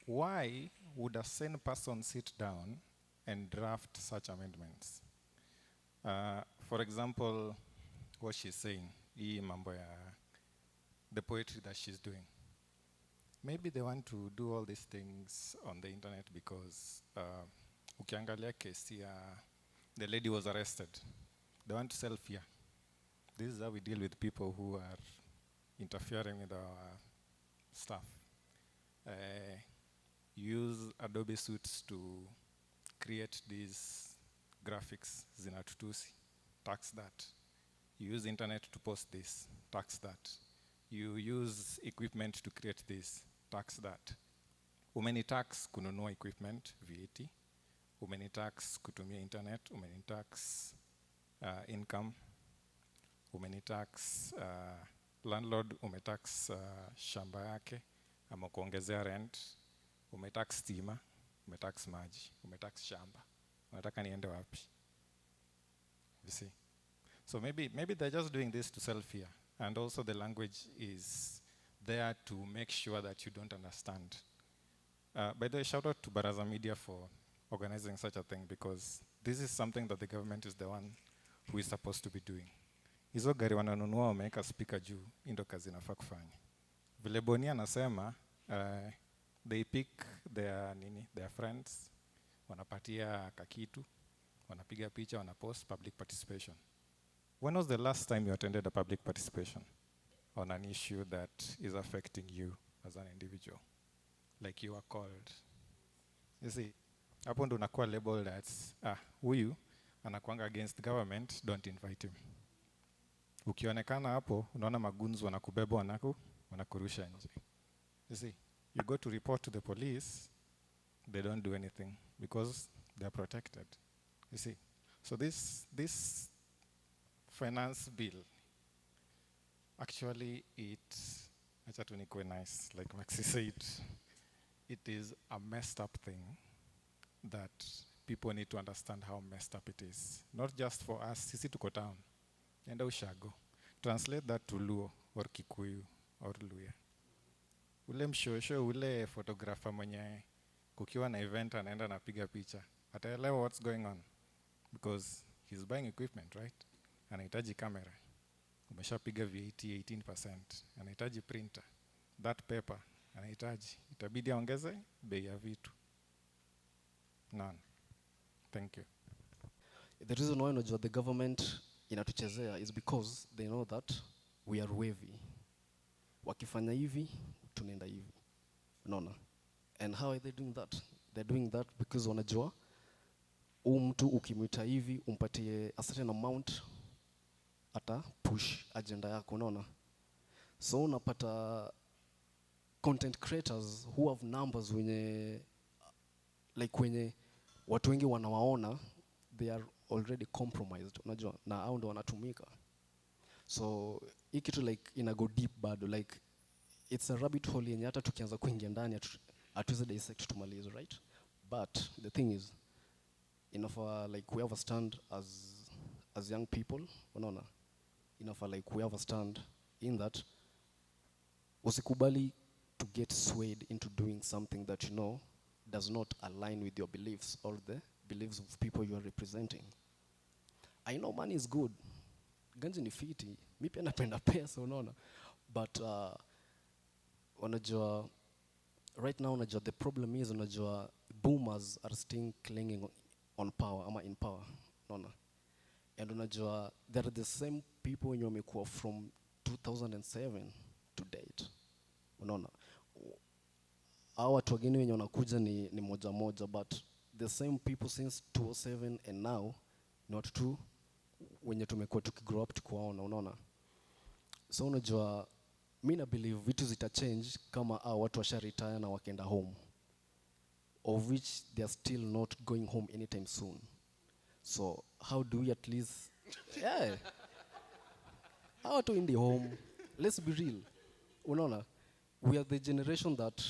why would a sane person sit down and draft such amendments? For example, what she's saying, hii mambo ya the poetry that she's doing. Maybe they want to do all these things on the internet because ukiangalia kesi ya the lady was arrested. They want to sell fear. This is how we deal with people who are interfering with our stuff. Use Adobe Suits to create these graphics, zinatutusi, tax that. You use internet to post this, tax that. You use equipment to create this, tax that. Umeni tax kununua equipment, VAT. Umeni tax kutumia internet, umeni tax income. Umeni tax landlord, umetax shamba yake, ama kuongezea rent. Umetax stima, umetax maji, umetax shamba. Unataka niende wapi? You see? So maybe they're just doing this to sell fear. And also the language is there to make sure that you don't understand. By the way, shout out to Baraza Media for organizing such a thing, because this is something that the government is the one who is supposed to be doing. Hizo gari wananunua wameweka speaker juu, ndio kazi inafaa kufanya. Vile Boni anasema, they pick their friends, wanapatia kakitu, wanapiga picha, wanapost public participation. When was the last time you attended a public participation on an issue that is affecting you as an individual? Like you are called. You see, hapo ndo unakuwa labeled as, huyu anakuanga against government, don't invite him. Ukionekana hapo, unaona magunzu wanakubeba wanakurusha nje. You see, you go to report to the police, they don't do anything because they are protected. You see, so this finance bill, actually acha tu nikuwe nice, like Maxi said, it is a messed up thing that people need to understand how messed up it is. Not just for us, sisi tuko town, enda ushago. Translate that to Luo or Kikuyu or Luya. Ule mshosho, ule photographer mwenye kukiwa na event anaenda napiga picha, ataelewa what's going on because he's buying equipment, right? Anahitaji kamera, umeshapiga VAT 18%, anahitaji printer, that paper anahitaji, itabidi aongeze bei ya vitu. None. Thank you. The reason why unajua the government inatuchezea is because they know that we are wavy. Wakifanya hivi, tunaenda hivi. Unaona? And how are they doing that? They're doing that because wanajua mtu ukimwita hivi umpatie a certain amount ata push agenda yako, unaona? So unapata content creators who have numbers wenye watu wengi wanawaona, they are already compromised, unajua, na hao ndo wanatumika. So hii kitu ina go deep bado, it's a rabbit hole yenye hata tukianza kuingia ndani hatuwezi dissect tumalize, right? But the thing is, inafaa we have a stand as young people, unaona? Inafaa we have a stand in that usikubali to get swayed into doing something that you know does not align with your beliefs or the beliefs of people you are representing. I know money is good. Ganji ni fiti. Mi pia napenda pesa, unaona? But unajua right now unajua the problem is unajua boomers are still clinging on power ama in power, unaona? And unajua they are the same people wenye wamekuwa from 2007 to date. Unaona? Hao watu wengine wenye wanakuja ni moja moja, but the same people since 2007 and now ni watu tu wenye tumekuwa tukigrow up tukuwaona, unaona? So unajua mi na believe vitu zita change kama watu washa retire na wakenda home, of which they are still not going home anytime soon. So how do we at least how to in the home? Let's be real, unaona? We are the generation that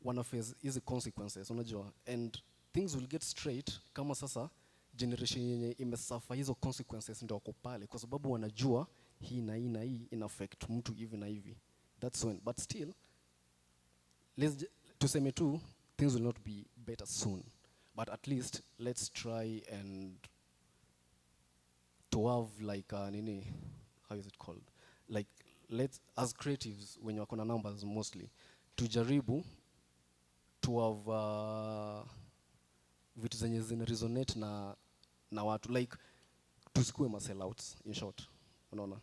wanna face easy consequences, unajua, and things will get straight kama sasa generation yenye imesuffer hizo consequences ndio wako pale, kwa sababu wanajua hii na hii na hii in affect mtu hivi na hivi. That's when, but still tuseme tu things will not be better soon, but at least let's try and to have how is it called, let's as creatives when you're on numbers mostly tujaribu to have vitu zenye zina resonate na watu, tusikue ma sellouts in short, unaona?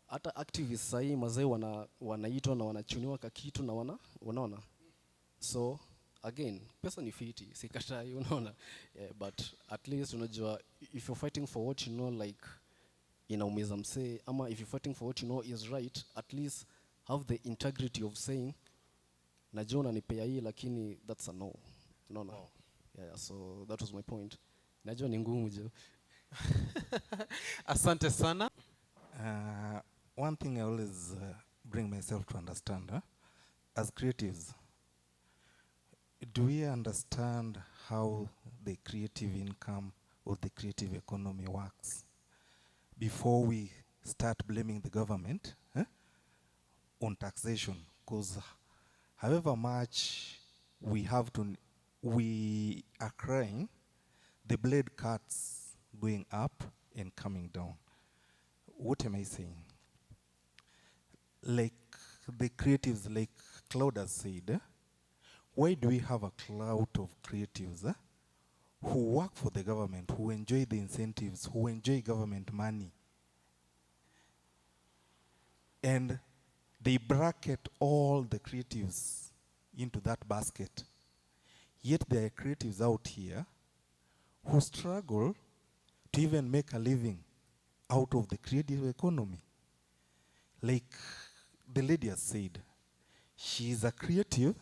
Hata activists sahi mazee wanaitwa na wanachuniwa kakitu na unaona? So again, pesa ni fiti, sikatai, unaona? But at least unajua if you're fighting for what you know inaumiza msee, ama if you're fighting for what you know is right, at least have the integrity of saying najua unanipea hii lakini that's a no, unaona? Yeah, so that was my point. Najua ni ngumu je. Asante sana. One thing I always bring myself to understand, as creatives, do we understand how the creative income or the creative economy works before we start blaming the government on taxation? Because however much we are crying, the blade cuts going up and coming down. What am I saying? Like the creatives, like Claude has said, why do we have a cloud of creatives who work for the government, who enjoy the incentives, who enjoy government money, and they bracket all the creatives into that basket? Yet there are creatives out here who struggle to even make a living out of the creative economy. Like the lady has said, she is a creative,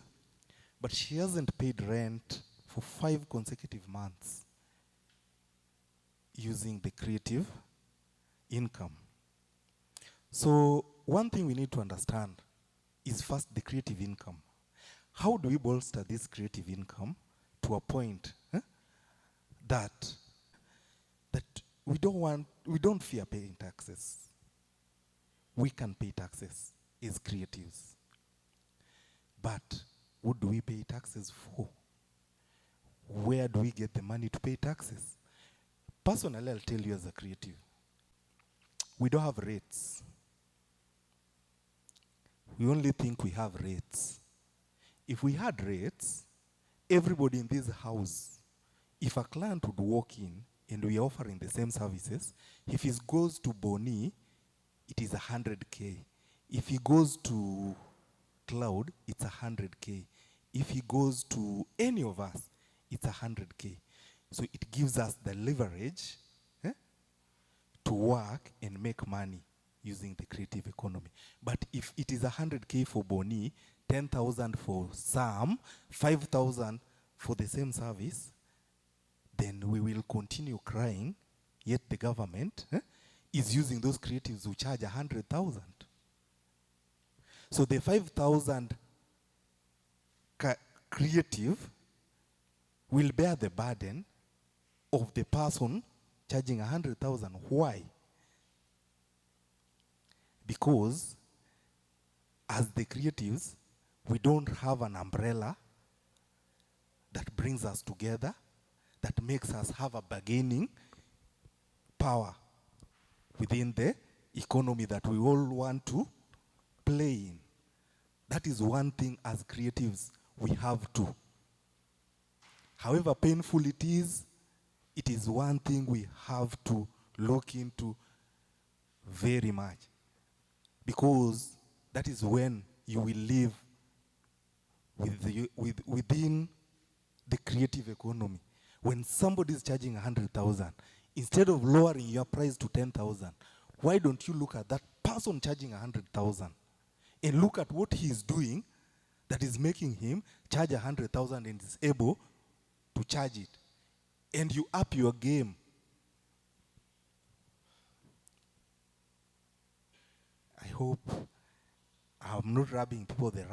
but she hasn't paid rent for 5 consecutive months using the creative income. So one thing we need to understand is first the creative income. How do we bolster this creative income to a point that we don't fear paying taxes? We can pay taxes as creatives. But what do we pay taxes for? Where do we get the money to pay taxes? Personally, I'll tell you as a creative, we don't have rates. We only think we have rates. If we had rates, everybody in this house if a client would walk in and we are offering the same services, if he goes to Boni, it is 100K. If he goes to Cloud, it's 100K. If he goes to any of us, it's 100K. So it gives us the leverage to work and make money using the creative economy. But if it is 100K for Boni, 10,000 for Sam, 5,000 for the same service, then we will continue crying, yet the government is using those creatives who charge 100,000. So the 5,000 creative will bear the burden of the person charging 100,000. Why? Because as the creatives, we don't have an umbrella that brings us together, that makes us have a bargaining power within the economy that we all want to play in. That is one thing as creatives we have to. However painful it is one thing we have to look into very much, because that is when you will live within the creative economy. When somebody is charging 100,000, instead of lowering your price to 10,000, why don't you look at that person charging 100,000 and look at what he is doing that is making him charge 100,000 and is able to charge it, and you up your game. I hope I'm not rubbing people the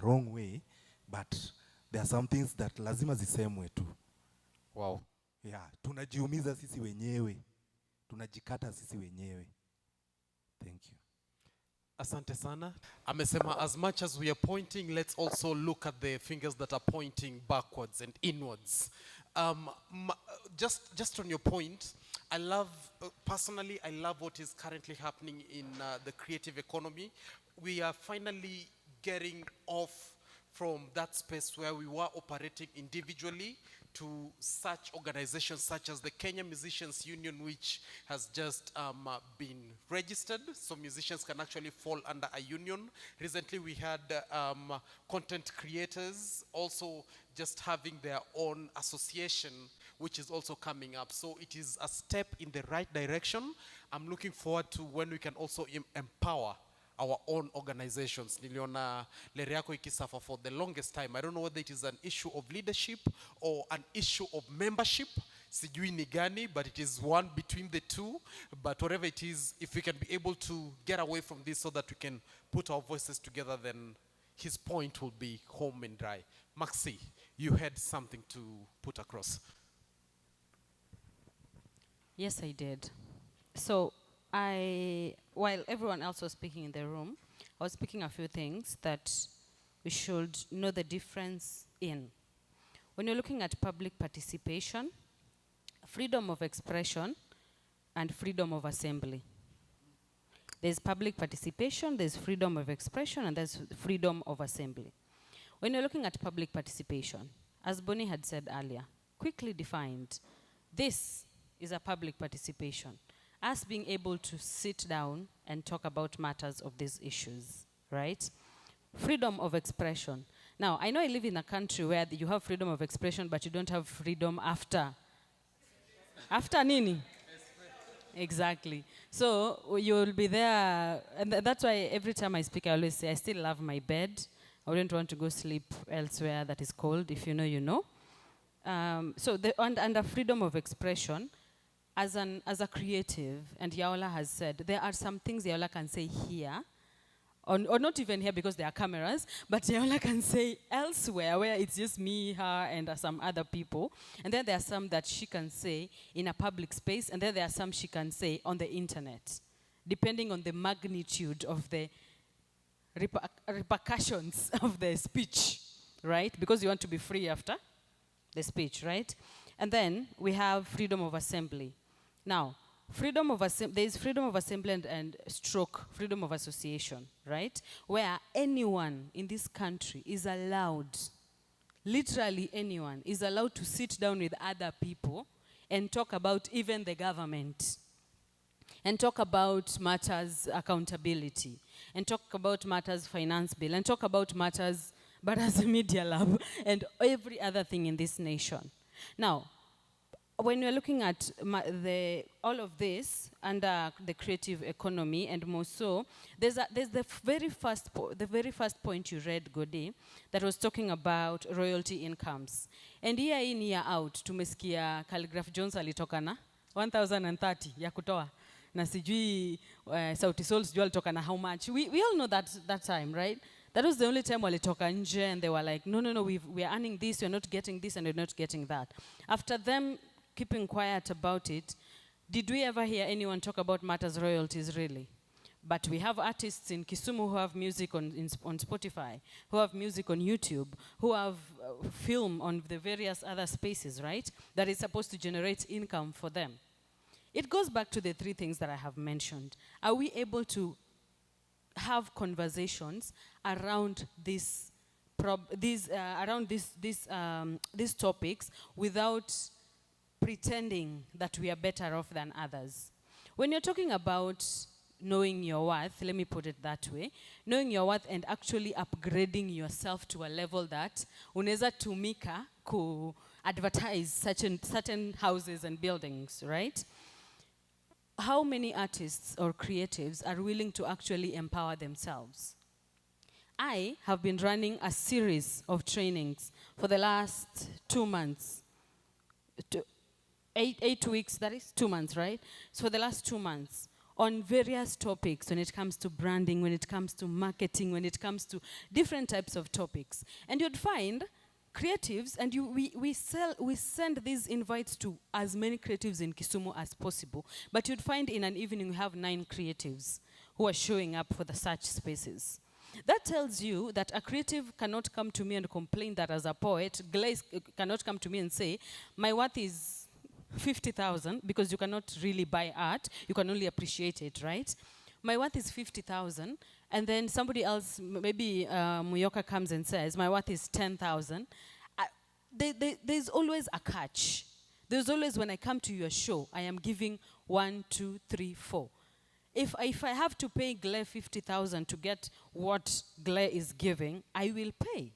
wrong way, but there are some things that lazima zisemwe tu. Wow. Yeah, tunajiumiza sisi wenyewe. Tunajikata sisi wenyewe. Thank you. Asante sana. Amesema, as much as we are pointing, let's also look at the fingers that are pointing backwards and inwards. Just on your point, I love, personally, I love what is currently happening in the creative economy. We are finally getting off from that space where we were operating individually to such organizations such as the Kenya Musicians Union, which has just been registered, so musicians can actually fall under a union. Recently we had content creators also just having their own association, which is also coming up. So it is a step in the right direction. I'm looking forward to when we can also empower our own organizations. Niliona Leriako ikisuffer for the longest time. I don't know whether it is an issue of leadership or an issue of membership. Sijui ni gani, but it is one between the two. But whatever it is, if we can be able to get away from this so that we can put our voices together, then his point will be home and dry. Maxi, you had something to put across. Yes, I did. So while everyone else was speaking in the room, I was speaking a few things that we should know the difference in. When you're looking at public participation, freedom of expression and freedom of assembly. There's public participation, there's freedom of expression, and there's freedom of assembly. When you're looking at public participation, as Bonnie had said earlier, quickly defined, this is a public participation. Us being able to sit down and talk about matters of these issues, right? Freedom of expression. Now, I know I live in a country where you have freedom of expression, but you don't have freedom after. After nini? Exactly. So you will be there, and that's why every time I speak, I always say, I still love my bed. I wouldn't want to go sleep elsewhere that is cold. If you know, you know. So under freedom of expression, as a creative, and Yaola has said, there are some things Yaola can say here, or not even here because there are cameras, but Yaola can say elsewhere where it's just me, her, and some other people. And then there are some that she can say in a public space, and then there are some she can say on the internet, depending on the magnitude of the repercussions of the speech, right? Because you want to be free after the speech, right? And then we have freedom of assembly. Now, there is freedom of assembly and stroke freedom of association, right? Where anyone in this country is allowed, literally anyone, is allowed to sit down with other people and talk about even the government, and talk about matters accountability, and talk about matters finance bill, and talk about matters Baraza Media Lab, and every other thing in this nation. Now, when we're looking at all of this under the creative economy, and more so, there's the very first point you read, Godi, that was talking about royalty incomes. And year in, year out, tumesikia Calligraph Jones alitoka na 1,030 ya kutoa. Na sijui Sauti Sol sijui alitoka na how much. We all know that time, right? That was the only time walitoka nje and they were like, no, we are earning this, we're not getting this, and we're not getting that. After them keeping quiet about it, did we ever hear anyone talk about matters royalties, really? But we have artists in Kisumu who have music on Spotify, who have music on YouTube, who have film on the various other spaces, right? That is supposed to generate income for them. It goes back to the three things that I have mentioned. Are we able to have conversations around these topics without pretending that we are better off than others? When you're talking about knowing your worth, let me put it that way, knowing your worth and actually upgrading yourself to a level that unaweza tumika ku advertise certain houses and buildings, right? How many artists or creatives are willing to actually empower themselves? I have been running a series of trainings for the last 2 months. 8 weeks, that is 2 months, right? So for the last 2 months, on various topics when it comes to branding, when it comes to marketing, when it comes to different types of topics. And you'd find creatives, and we send these invites to as many creatives in Kisumu as possible, but you'd find in an evening we have 9 creatives who are showing up for the such spaces. That tells you that a creative cannot come to me and complain that as a poet, Glaze cannot come to me and say, my worth is 50,000, because you cannot really buy art, you can only appreciate it, right? My worth is 50,000, and then somebody else, maybe Muyoka comes and says, my worth is 10,000. There's always a catch. There's always, when I come to your show, I am giving 1, 2, 3, 4. If I have to pay Glare 50,000 to get what Glare is giving, I will pay.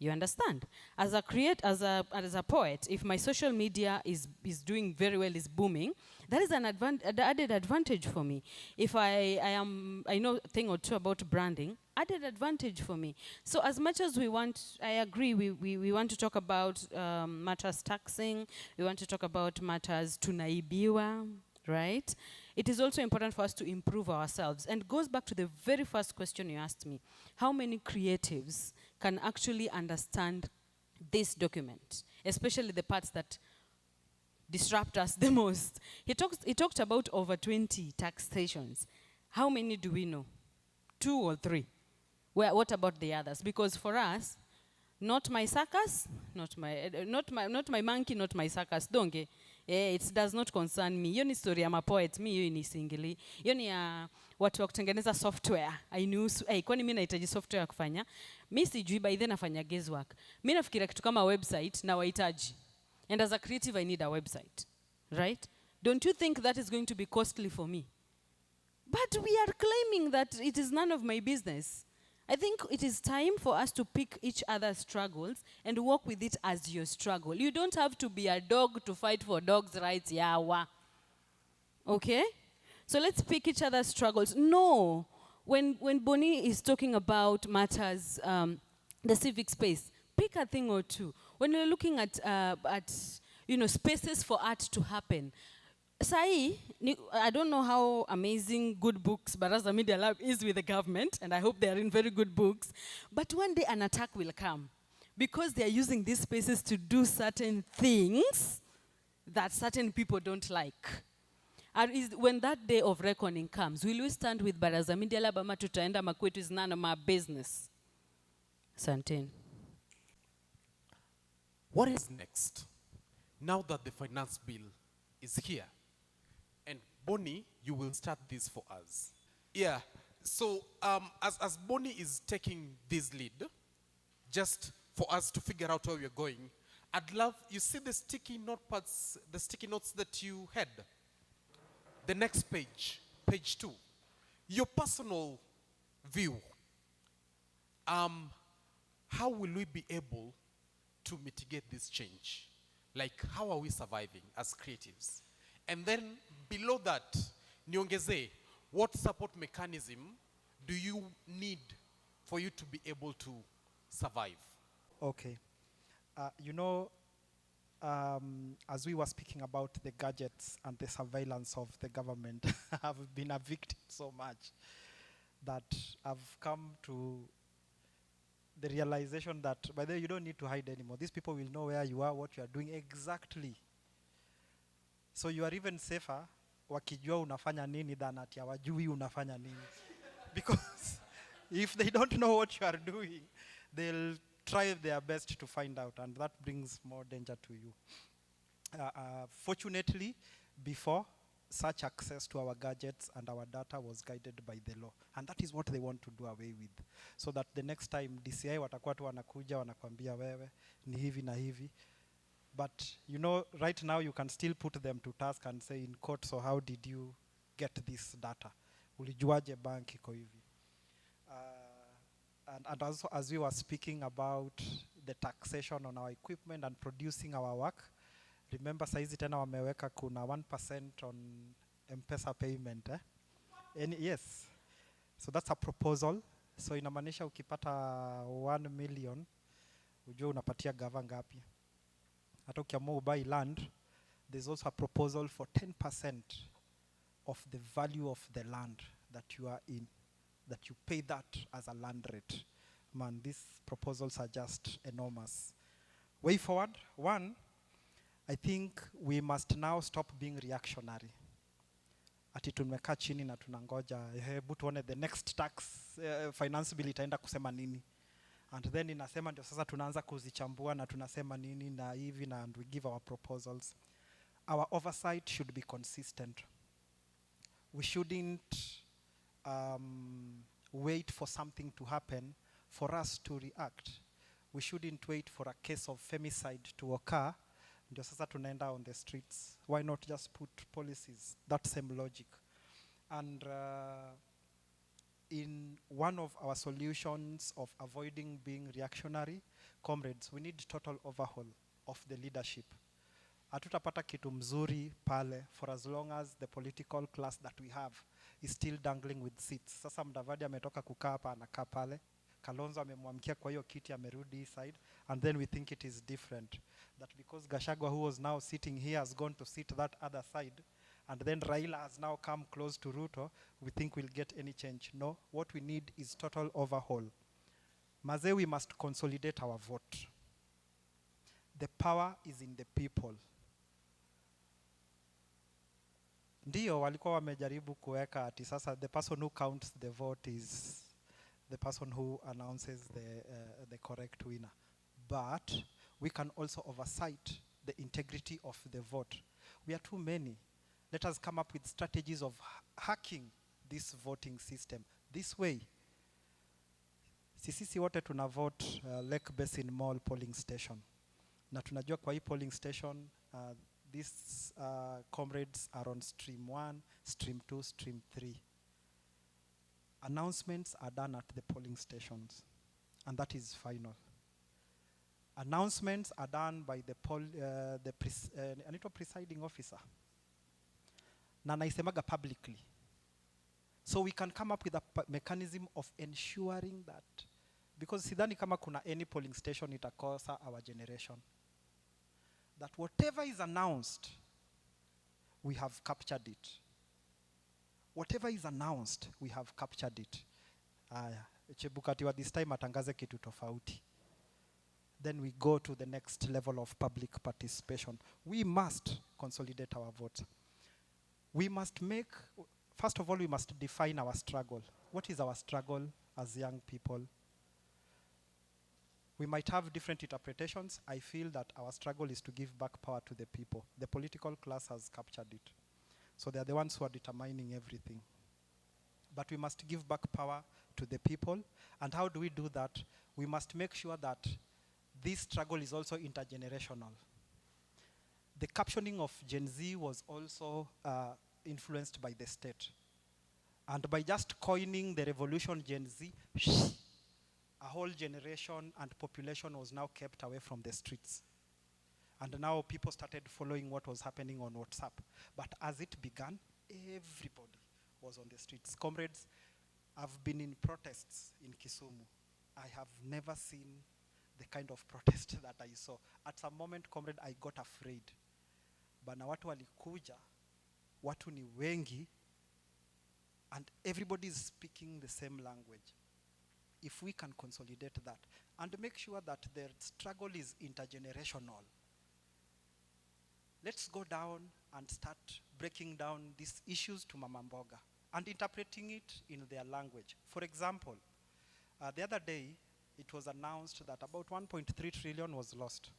You understand? As a poet, if my social media is doing very well, is booming, that is an added advantage for me. If I know a thing or two about branding, added advantage for me. So as much as we want, I agree, we want to talk about matters taxing, we want to talk about matters tunaibiwa, right? It is also important for us to improve ourselves. And goes back to the very first question you asked me. How many creatives can actually understand this document, especially the parts that disrupt us the most? He talked about over 20 taxations. How many do we know? 2 or 3? What about the others? Because for us, not my circus, not my monkey, not my circus. Donge. It does not concern me. Hiyo ni story ya mapoet, mi hiyo ni singili. Hiyo ni ya watu wa kutengeneza software. Ainusu, kwani mimi nahitaji software ya kufanya? Mi sijui, by then nafanya guesswork. Mi nafikiria kitu kama website na wahitaji. And as a creative, I need a website. Right? Don't you think that is going to be costly for me? But we are claiming that it is none of my business. I think it is time for us to pick each other's struggles and work with it as your struggle. You don't have to be a dog to fight for dogs' rights, yawa. Okay? So let's pick each other's struggles. No. When Bonnie is talking about matters, the civic space, pick a thing or two. When you're looking at spaces for art to happen, Sai, I don't know how amazing good books Baraza Media Lab is with the government, and I hope they are in very good books, but one day an attack will come because they are using these spaces to do certain things that certain people don't like. And when that day of reckoning comes, will we stand with Baraza Media Lab ama tutaenda makwetu is none of my business? Santin. What is next? Now that the finance bill is here, and Bonnie, you will start this for us. Yeah, so as Bonnie is taking this lead, just for us to figure out where we're going, I'd love, you see the sticky notepads, the sticky notes that you had? The next page, page 2. Your personal view. How will we be able to mitigate this change? Like, how are we surviving as creatives? And then below that, niongeze, what support mechanism do you need for you to be able to survive? Okay. You know, as we were speaking about the gadgets and the surveillance of the government, I've been a victim so much that I've come to the realization that, by the way, you don't need to hide anymore. These people will know where you are, what you are doing exactly. So you are even safer wakijua unafanya nini than ati hawajui unafanya nini. Because if they don't know what you are doing, they'll try their best to find out, and that brings more danger to you. Fortunately, before, such access to our gadgets and our data was guided by the law. And that is what they want to do away with. So that the next time DCI watakuwa tu wanakuja wanakwambia wewe ni hivi na hivi. But you know, right now you can still put them to task and say in court, so how did you get this data? Ulijuaje bank iko hivi? And also, as we were speaking about the taxation on our equipment and producing our work, remember saizi tena wameweka kuna 1% on M-Pesa payment. Yes. So that's a proposal. So inamaanisha ukipata 1 million, ujue unapatia gava ngapi. Hata ukiamua ubuy land, there's also a proposal for 10% of the value of the land that you are in, that you pay that as a land rate. Man, these proposals are just enormous. Way forward, one, I think we must now stop being reactionary. Ati tumekaa chini na tunangoja, hebu tuone the next tax finance bill itaenda kusema nini. And then inasema ndio sasa tunaanza kuzichambua na tunasema nini na hivi na and we give our proposals. Our oversight should be consistent. We shouldn't wait for something to happen for us to react. We shouldn't wait for a case of femicide to occur. Ndio sasa tunaenda on the streets. Why not just put policies? That same logic. And in one of our solutions of avoiding being reactionary, comrades, we need total overhaul of the leadership. Hatutapata kitu mzuri pale for as long as the political class that we have is still dangling with seats. Sasa Mdavadi ametoka kukaa hapa anakaa pale. Kalonzo amemwamkia kwa hiyo kiti amerudi side, and then we think it is different. That because Gachagua, who was now sitting here, has gone to sit that other side, and then Raila has now come close to Ruto, we think we'll get any change. No, what we need is total overhaul. Maze, we must consolidate our vote. The power is in the people. Ndio walikuwa wamejaribu kuweka ati sasa the person who counts the vote is the person who announces the correct winner. But we can also oversight the integrity of the vote. We are too many. Let us come up with strategies of hacking this voting system. This way, sisi wote tuna vote Lake Basin Mall polling station. Na tunajua kwa hii polling station, these comrades are on stream 1, stream 2, stream 3. Announcements are done at the polling stations, and that is final. Announcements are done by the presiding officer. Na naisemaga publicly. So we can come up with a mechanism of ensuring that, because sidhani kama kuna any polling station itakosa our generation, that whatever is announced, we have captured it. Whatever is announced, we have captured it. Chebukatiwa this time atangaze kitu tofauti. Then we go to the next level of public participation. We must consolidate our vote. We must make, first of all, we must define our struggle. What is our struggle as young people? We might have different interpretations. I feel that our struggle is to give back power to the people. The political class has captured it. So they are the ones who are determining everything. But we must give back power to the people. And how do we do that? We must make sure that this struggle is also intergenerational. The captioning of Gen Z was also influenced by the state. And by just coining the revolution Gen Z, a whole generation and population was now kept away from the streets. And now people started following what was happening on WhatsApp. But as it began, everybody was on the streets. Comrades, I've been in protests in Kisumu. I have never seen the kind of protest that I saw. At some moment, comrade, I got afraid. Bana watu walikuja, watu ni wengi, and everybody is speaking the same language. If we can consolidate that and make sure that the struggle is intergenerational, let's go down and start breaking down these issues to Mama Mboga and interpreting it in their language. For example, the other day, it was announced that about 1.3 trillion was lost.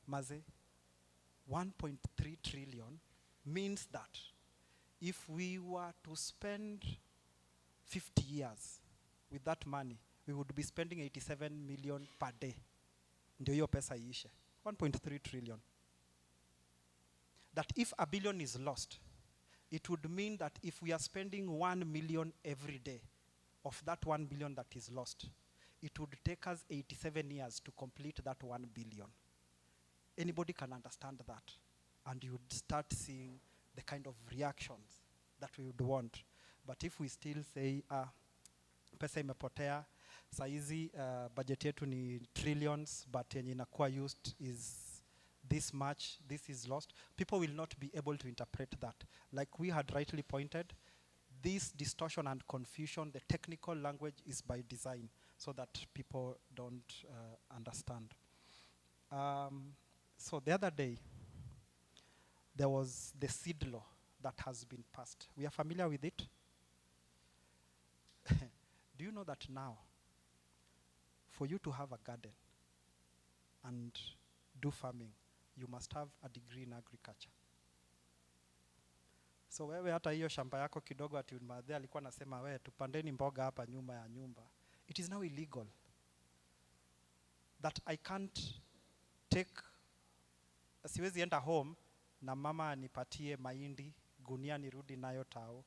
Maze, 1.3 trillion means that if we were to spend 50 years with that money, we would be spending 87 million per day. Ndio hiyo pesa iishe. 1.3 trillion. That if a billion is lost, it would mean that if we are spending 1 million every day of that 1 billion that is lost, it would take us 87 years to complete that 1 billion. Anybody can understand that. And you would start seeing the kind of reactions that we would want. But if we still say, pesa imepotea, saizi budget yetu ni trillions, but yenye inakuwa used is this much, this is lost, people will not be able to interpret that. Like we had rightly pointed, this distortion and confusion, the technical language is by design so that people don't understand. So the other day, there was the seed law that has been passed. We are familiar with it. Do you know that now, for you to have a garden and do farming, you must have a degree in agriculture? So wewe hata hiyo shamba yako kidogo ati madhe alikuwa nasema wewe tupandeni mboga hapa nyuma ya nyumba. It is now illegal. That I can't take, siwezi enda home na mama anipatie mahindi gunia nirudi nayo tao.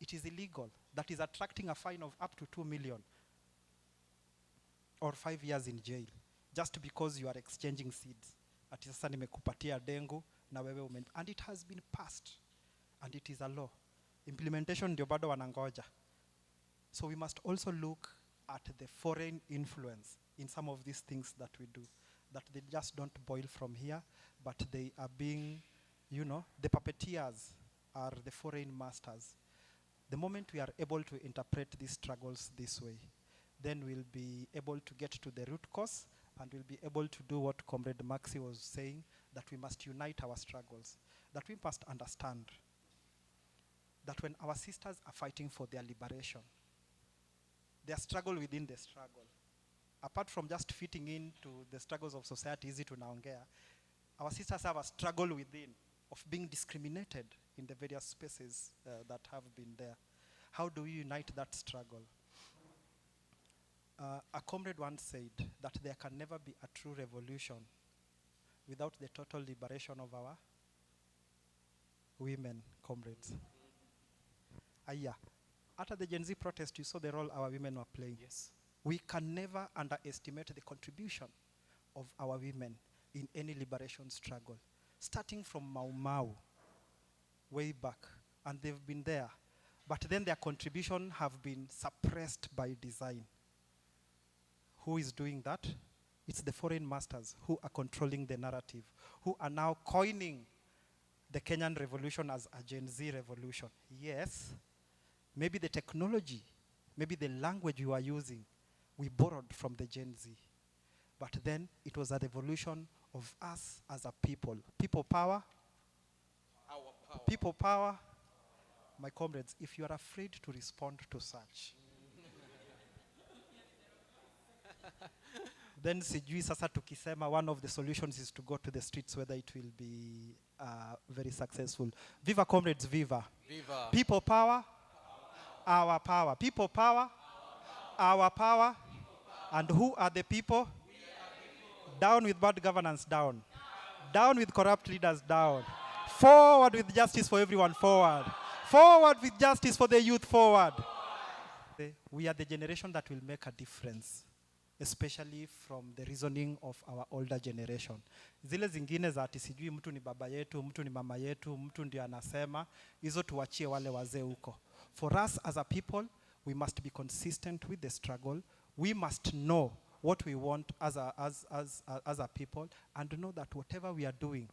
It is illegal. That is attracting a fine of up to 2 million or 5 years in jail just because you are exchanging seeds. Ati sasa nimekupatia dengu na wewe and it has been passed and it is a law. Implementation ndio bado wanangoja. So we must also look at the foreign influence in some of these things that we do, that they just don't boil from here, but they are being, you know, the puppeteers are the foreign masters. The moment we are able to interpret these struggles this way, then we'll be able to get to the root cause and we'll be able to do what Comrade Maxi was saying, that we must unite our struggles, that we must understand that when our sisters are fighting for their liberation, their struggle within the struggle, apart from just fitting into the struggles of society, easy to naongea, our sisters have a struggle within of being discriminated in the various spaces that have been there. How do we unite that struggle? A comrade once said that there can never be a true revolution without the total liberation of our women, comrades. Aya, after the Gen Z protest, you saw the role our women were playing. Yes. We can never underestimate the contribution of our women in any liberation struggle, starting from Mau Mau, way back, and they've been there. But then their contribution have been suppressed by design. Who is doing that? It's the foreign masters who are controlling the narrative, who are now coining the Kenyan revolution as a Gen Z revolution. Yes, maybe the technology, maybe the language you are using, we borrowed from the Gen Z. But then it was a revolution of us as a people. People power. Our power. People power. My comrades, if you are afraid to respond to such, then sijui sasa tukisema one of the solutions is to go to the streets, whether it will be very successful. Viva comrades, viva. Viva. People power, our power. People power, our power, And who are the people? Down with bad governance, down. Down with corrupt leaders, down. Forward with justice for everyone, forward. Forward with justice for the youth, forward. We are the generation that will make a difference, especially from the reasoning of our older generation. Zile zingine za ati sijui mtu ni baba yetu, mtu ni mama yetu, mtu ndio anasema, hizo tuachie wale wazee huko. For us as a people, we must be consistent with the struggle. We must know what we want as a people, and know that whatever we are doing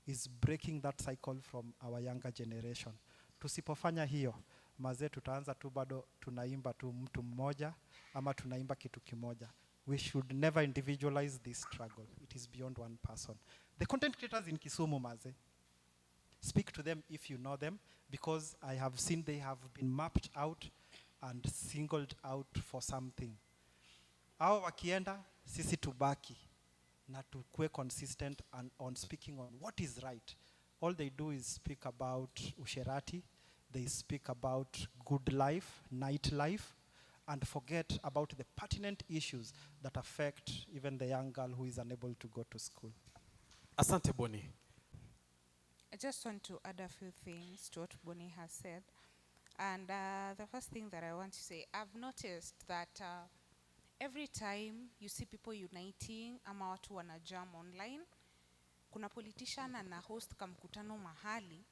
is breaking that cycle from our younger generation. Tusipofanya hiyo, mazee tutaanza tu bado tunaimba tu mtu mmoja ama tunaimba kitu kimoja. We should never individualize this struggle. It is beyond one person. The content creators in Kisumu, mazee, speak to them if you know them, because I have seen they have been mapped out and singled out for something. Hao wakienda, sisi tubaki na tukue consistent on speaking on what is right. All they do is speak about usherati, they speak about good life, night life, and forget about the pertinent issues that affect even the young girl who is unable to go to school. Asante Boni. I just want to add a few things to what Boni has said. And the first thing that I want to say, I've noticed that every time you see people uniting ama watu wana jam online, kuna politician ana host kamkutano mahali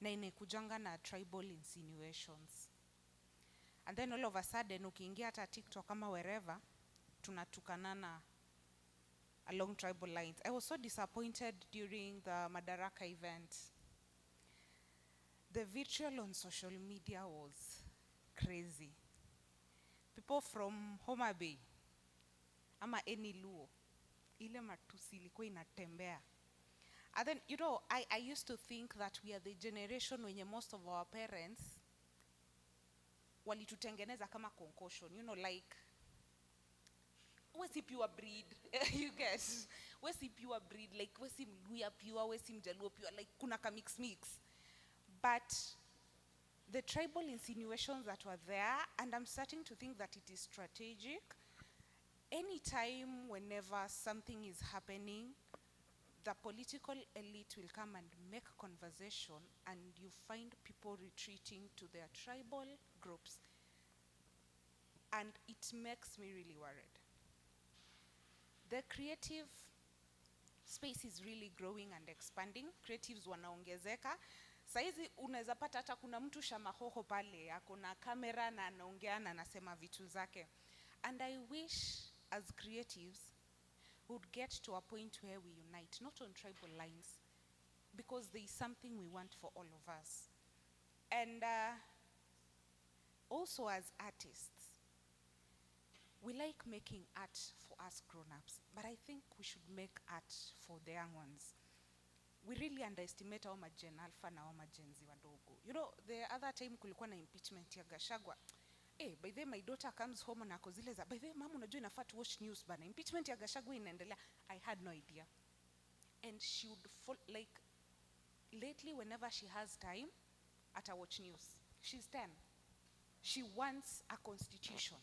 na inekujanga na tribal insinuations. And then all of a sudden, ukiingia hata TikTok ama wherever, tunatukanana along tribal lines. I was so disappointed during the Madaraka event. The vitriol on social media was crazy. People from Homa Bay, ama any Luo, ile matusi ilikuwa inatembea. And then, you know, I used to think that we are the generation when most of our parents walitutengeneza kama concussion, you know, like, wesi pure breed, you guess, wesi pure breed, like, wesi Mluya pure, wesi Mjaluo pure, like, kuna ka mix. But the tribal insinuations that were there, and I'm starting to think that it is strategic. Anytime, whenever something is happening, the political elite will come and make conversation, and you find people retreating to their tribal groups. And it makes me really worried. The creative space is really growing and expanding. Creatives wanaongezeka. Saizi unaweza pata hata kuna mtu shamahoho pale, akona kamera na anaongea na anasema vitu zake. And I wish as creatives would get to a point where we unite, not on tribal lines, because there is something we want for all of us. And also as artists, we like making art for us grown-ups, but I think we should make art for the young ones. We really underestimate our Gen Alpha na our Gen Z wadogo. You know, the other time kulikuwa na impeachment ya Gachagua. By the way, my daughter comes home na kozile za, by the way, mama unajua inafaa to watch news bana. Impeachment ya Gachagua inaendelea. I had no idea. And she would like, lately whenever she has time, ata watch news. She's 10. She wants a constitution.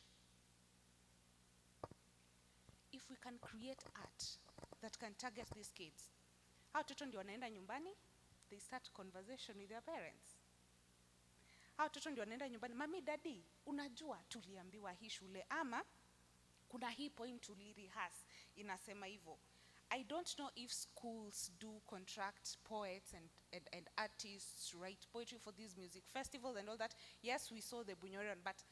If we can create art that can target these kids, hao toto ndio wanaenda nyumbani, they start conversation with their parents. Hao toto ndio wanaenda nyumbani, mami daddy, unajua tuliambiwa hii shule ama kuna hii point tulirihas inasema hivyo. I don't know if schools do contract poets and artists to write poetry for these music festivals and all that. Yes, we saw the Bunyorian, but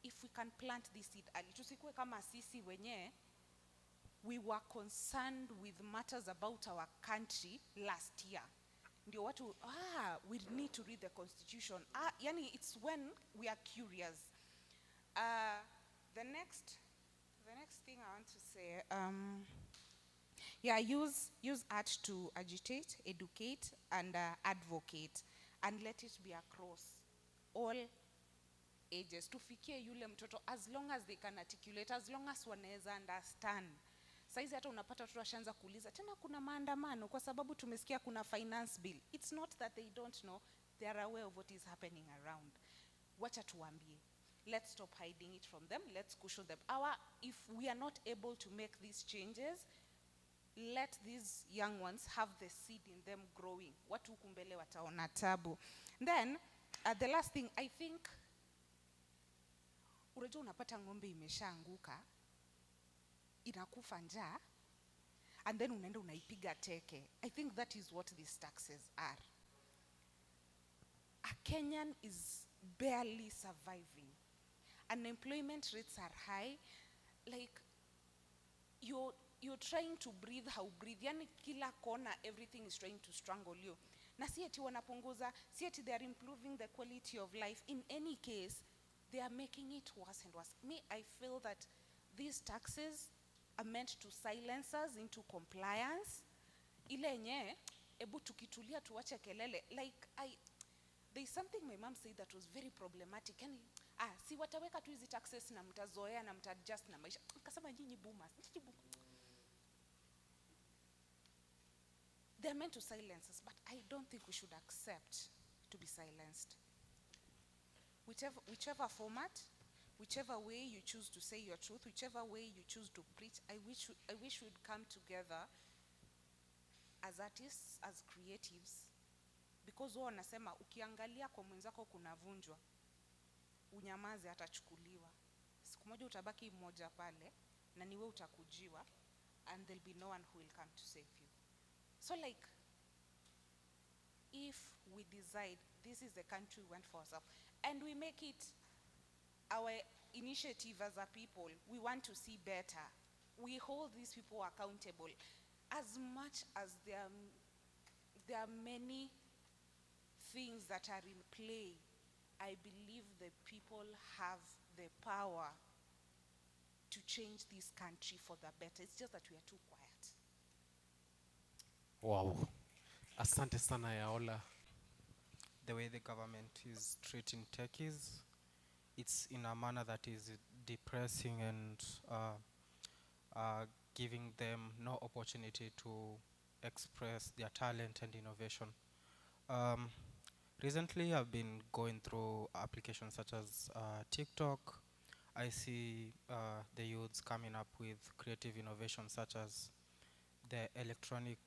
if we can plant this seed early, tusikue kama sisi wenye we were concerned with matters about our country last year. Ndio watu, we need to read the constitution. Yani it's when we are curious. The next thing I want to say, use art to agitate, educate, and advocate, and let it be across all ages. Tufikie yule mtoto, as long as they can articulate, as long as wanaweza understand. Saizi hata unapata watu washaanza kuuliza, tena kuna maandamano kwa sababu tumesikia kuna finance bill. It's not that they don't know, they are aware of what is happening around. Wacha tuambie. Let's stop hiding it from them. Let's cushion them. If we are not able to make these changes, let these young ones have the seed in them growing. Watu huku mbele wataona tabu. Then, the last thing, I think, unajua unapata ng'ombe imeshaanguka, inakufa njaa, and then unaenda unaipiga teke. I think that is what these taxes are. A Kenyan is barely surviving. Unemployment rates are high. Like, you're trying to breathe how breathe. Yani kila kona, everything is trying to strangle you. Na si eti wanapunguza, si eti they are improving the quality of life. In any case, they are making it worse and worse. Me, I feel that these taxes are meant to silence us into compliance. Ile nye, ebu tukitulia tuwache kelele. Like, there's something my mom said that was very problematic. Yani, si wataweka tu hizi taxes na mtazoea na mtaadjust na maisha. Kasema nyinyi boomers. They're meant to silence us, but I don't think we should accept to be silenced. Whichever format, whichever way you choose to say your truth, whichever way you choose to preach, I wish we'd come together as artists, as creatives, because wao wanasema ukiangalia kwa mwenzako kunavunjwa, unyamaze atachukuliwa. Siku moja utabaki mmoja pale na niwe utakujiwa, and there'll be no one who will come to save you. So like, if we decide this is the country we want for ourselves, and we make it our initiative as a people, we want to see better, we hold these people accountable, as much as there are many things that are in play, I believe the people have the power to change this country for the better. It's just that we are too quiet. Wow. Asante sana Yaola. The way the government is treating techies, it's in a manner that is depressing and giving them no opportunity to express their talent and innovation. Recently, I've been going through applications such as TikTok. I see the youths coming up with creative innovations such as the electronic,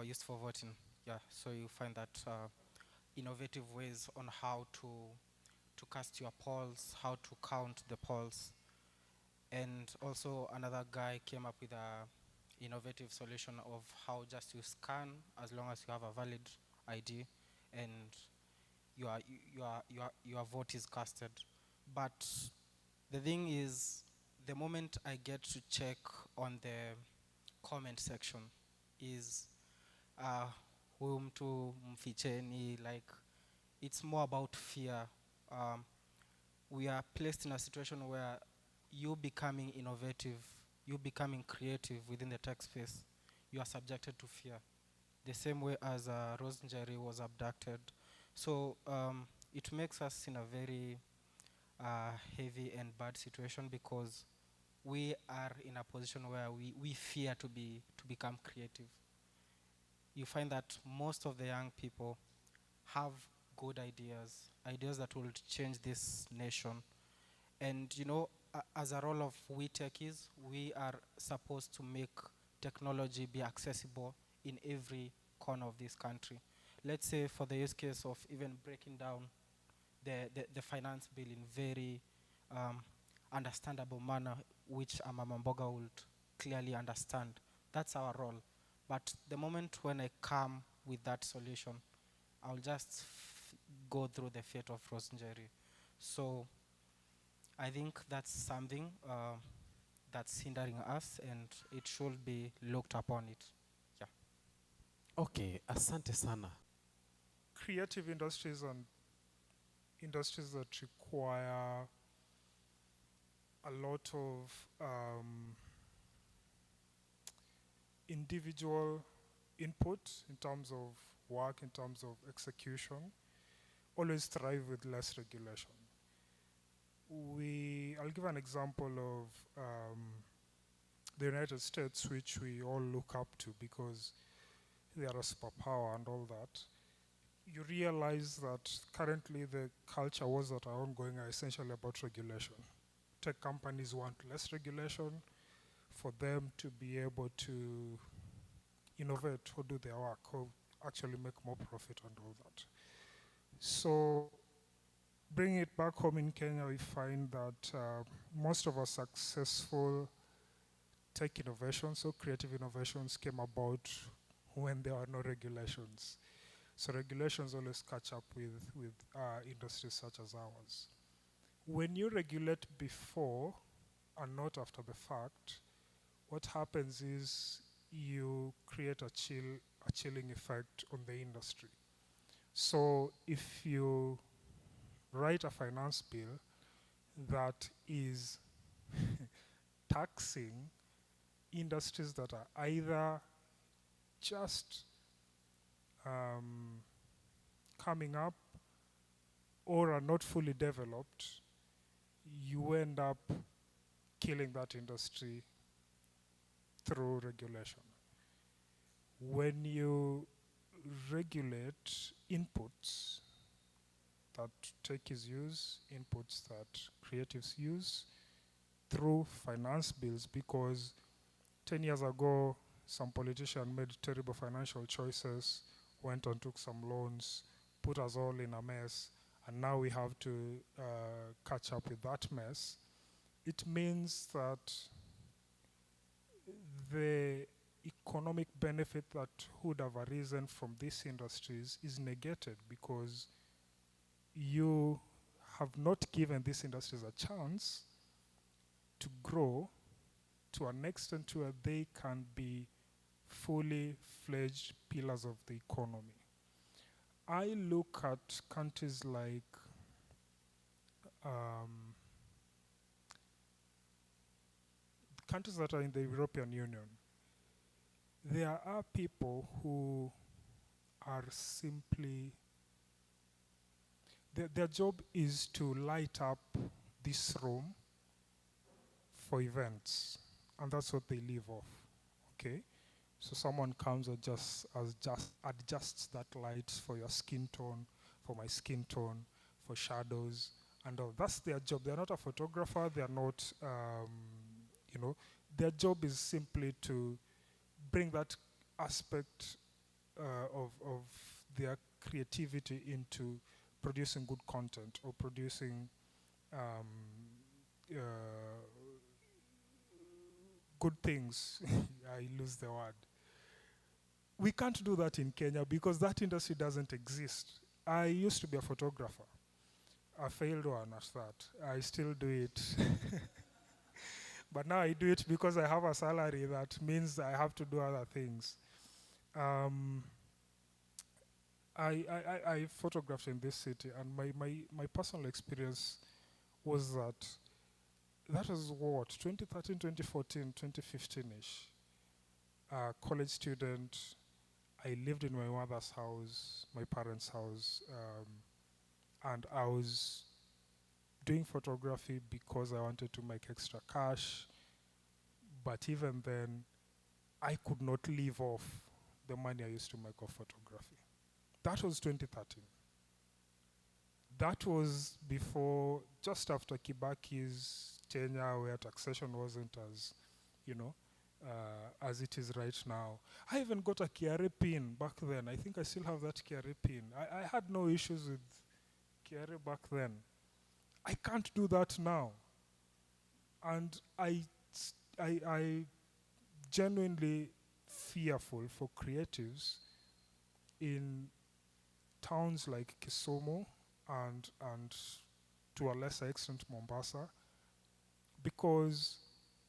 used for voting. Yeah, so you find that innovative ways on how to cast your polls, how to count the polls. And also another guy came up with a innovative solution of how just you scan as long as you have a valid ID and your vote is casted. But the thing is, the moment I get to check on the comment section is huyu mtu mficheni, like it's more about fear. We are placed in a situation where you becoming innovative, you becoming creative within the tech space, you are subjected to fear. The same way as Rose Njeri was abducted. So it makes us in a very heavy and bad situation because we are in a position where we fear to become creative. You find that most of the young people have good ideas that will change this nation. And you know, as a role of we techies, we are supposed to make technology be accessible in every corner of this country. Let's say for the use case of even breaking down the finance bill in very understandable manner, which a Mama Mboga would clearly understand. That's our role. But the moment when I come with that solution, I'll just go through the fate of Rose Njeri. So I think that's something that's hindering us, and it should be looked upon it. Yeah. Okay, asante sana. Creative industries and industries that require a lot of individual input in terms of work, in terms of execution, always thrive with less regulation. I'll give an example of the United States, which we all look up to because they are a superpower and all that. you realize that currently the culture wars that are ongoing are essentially about regulation. Tech companies want less regulation for them to be able to innovate or do their work or actually make more profit and all that. So bringing it back home in Kenya, we find that most of our successful tech innovations or creative innovations came about when there are no regulations. So regulations always catch up with industries such as ours. When you regulate before and not after the fact, what happens is you create a chilling effect on the industry. So if you write a finance bill that is taxing industries that are either just coming up or are not fully developed, you end up killing that industry through regulation. When you regulate inputs that techies use, inputs that creatives use through finance bills, because 10 years ago, some politician made terrible financial choices, went and took some loans, put us all in a mess, and now we have to catch up with that mess. It means that the economic benefit that would have arisen from these industries is negated because you have not given these industries a chance to grow to an extent to where they can be fully fledged pillars of the economy. I look at countries like countries that are in the European Union. There are people who are simply, their job is to light up this room for events, and that's what they live off. Okay, so someone comes and just adjusts that light for your skin tone, for my skin tone, for shadows, and all. That's their job. They're not a photographer. They're not, their job is simply to bring that aspect of their creativity into producing good content or producing good things. I lose the word. We can't do that in Kenya because that industry doesn't exist. I used to be a photographer. I failed one at that. I still do it. But now I do it because I have a salary that means I have to do other things. I photographed in this city, and my personal experience was that was what, 2013, 2014, 2015-ish. College student, I lived in my mother's house, my parents' house, and I was doing photography because I wanted to make extra cash. But even then, I could not live off the money I used to make off photography. That was 2013. That was before, just after Kibaki's tenure, where taxation wasn't as, as it is right now. I even got a KRA pin back then. I think I still have that KRA pin. I had no issues with KRA back then. I can't do that now. And I genuinely fearful for creatives in towns like Kisumu and to a lesser extent Mombasa, because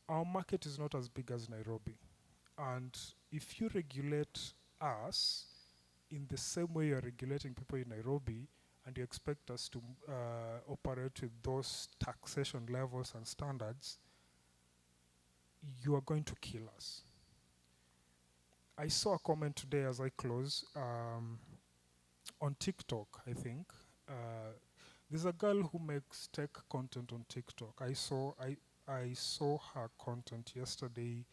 our market is not as big as Nairobi. And if you regulate us in the same way you're regulating people in Nairobi, and you expect us to operate with those taxation levels and standards, you are going to kill us. I saw a comment today as I close on TikTok, I think. There's a girl who makes tech content on TikTok. I saw her content yesterday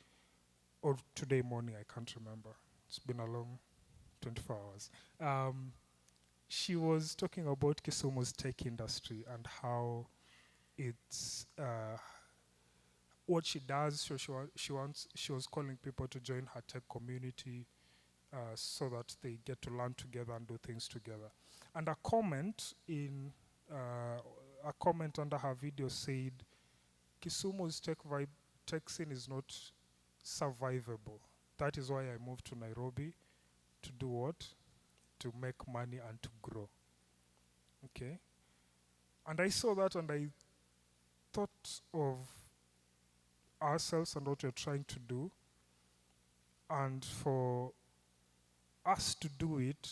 or today morning, I can't remember. It's been a long 24 hours. she was talking about Kisumu's tech industry and how it's what she does. So she was calling people to join her tech community so that they get to learn together and do things together. And a comment under her video said, Kisumu's tech scene is not survivable. That is why I moved to Nairobi to do what? To make money and to grow. Okay? And I saw that and I thought of ourselves and what we're trying to do. And for us to do it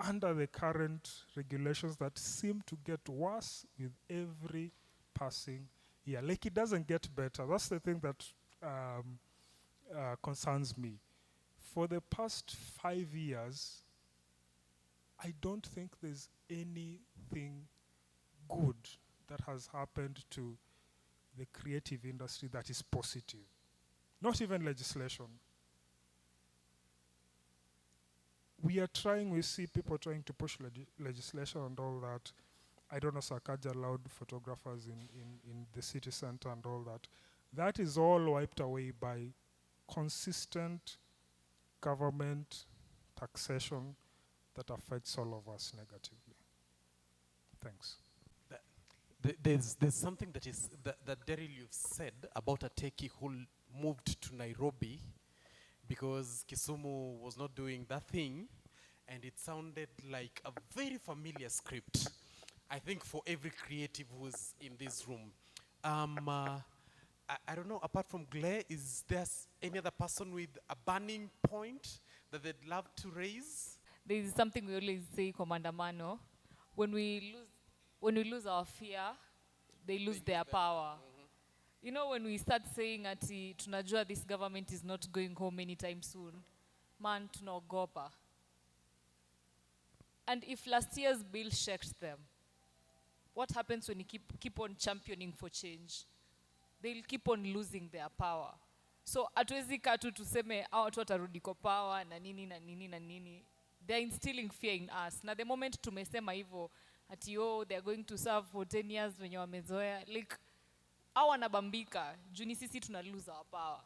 under the current regulations that seem to get worse with every passing year. Like, it doesn't get better. That's the thing that concerns me. For the past 5 years, I don't think there's anything good that has happened to the creative industry that is positive. Not even legislation. We see people trying to push legislation and all that. I don't know, Sakaja allowed photographers in the city center and all that. That is all wiped away by consistent government taxation that affects all of us negatively. Thanks. There's something that Daryl, you've said about a techie who moved to Nairobi because Kisumu was not doing that thing, and it sounded like a very familiar script, I think, for every creative who's in this room. I don't know, apart from Glare, is there any other person with a burning point that they'd love to raise? There is something we always say, Commander Mano. When we lose our fear, they lose their power. You know, when we start saying ati tunajua this government is not going home anytime soon, man, tunaogopa. And if last year's bill shocked them, what happens when you keep on championing for change? They'll keep on losing their power. So hatuwezi kaa tu tuseme watu watarudi kwa power na nini na nini na nini. They're instilling fear in us. Na the moment tumesema hivyo ati they're going to serve for 10 years wenye wamezoea, like wanabambika juni sisi tuna lose our power.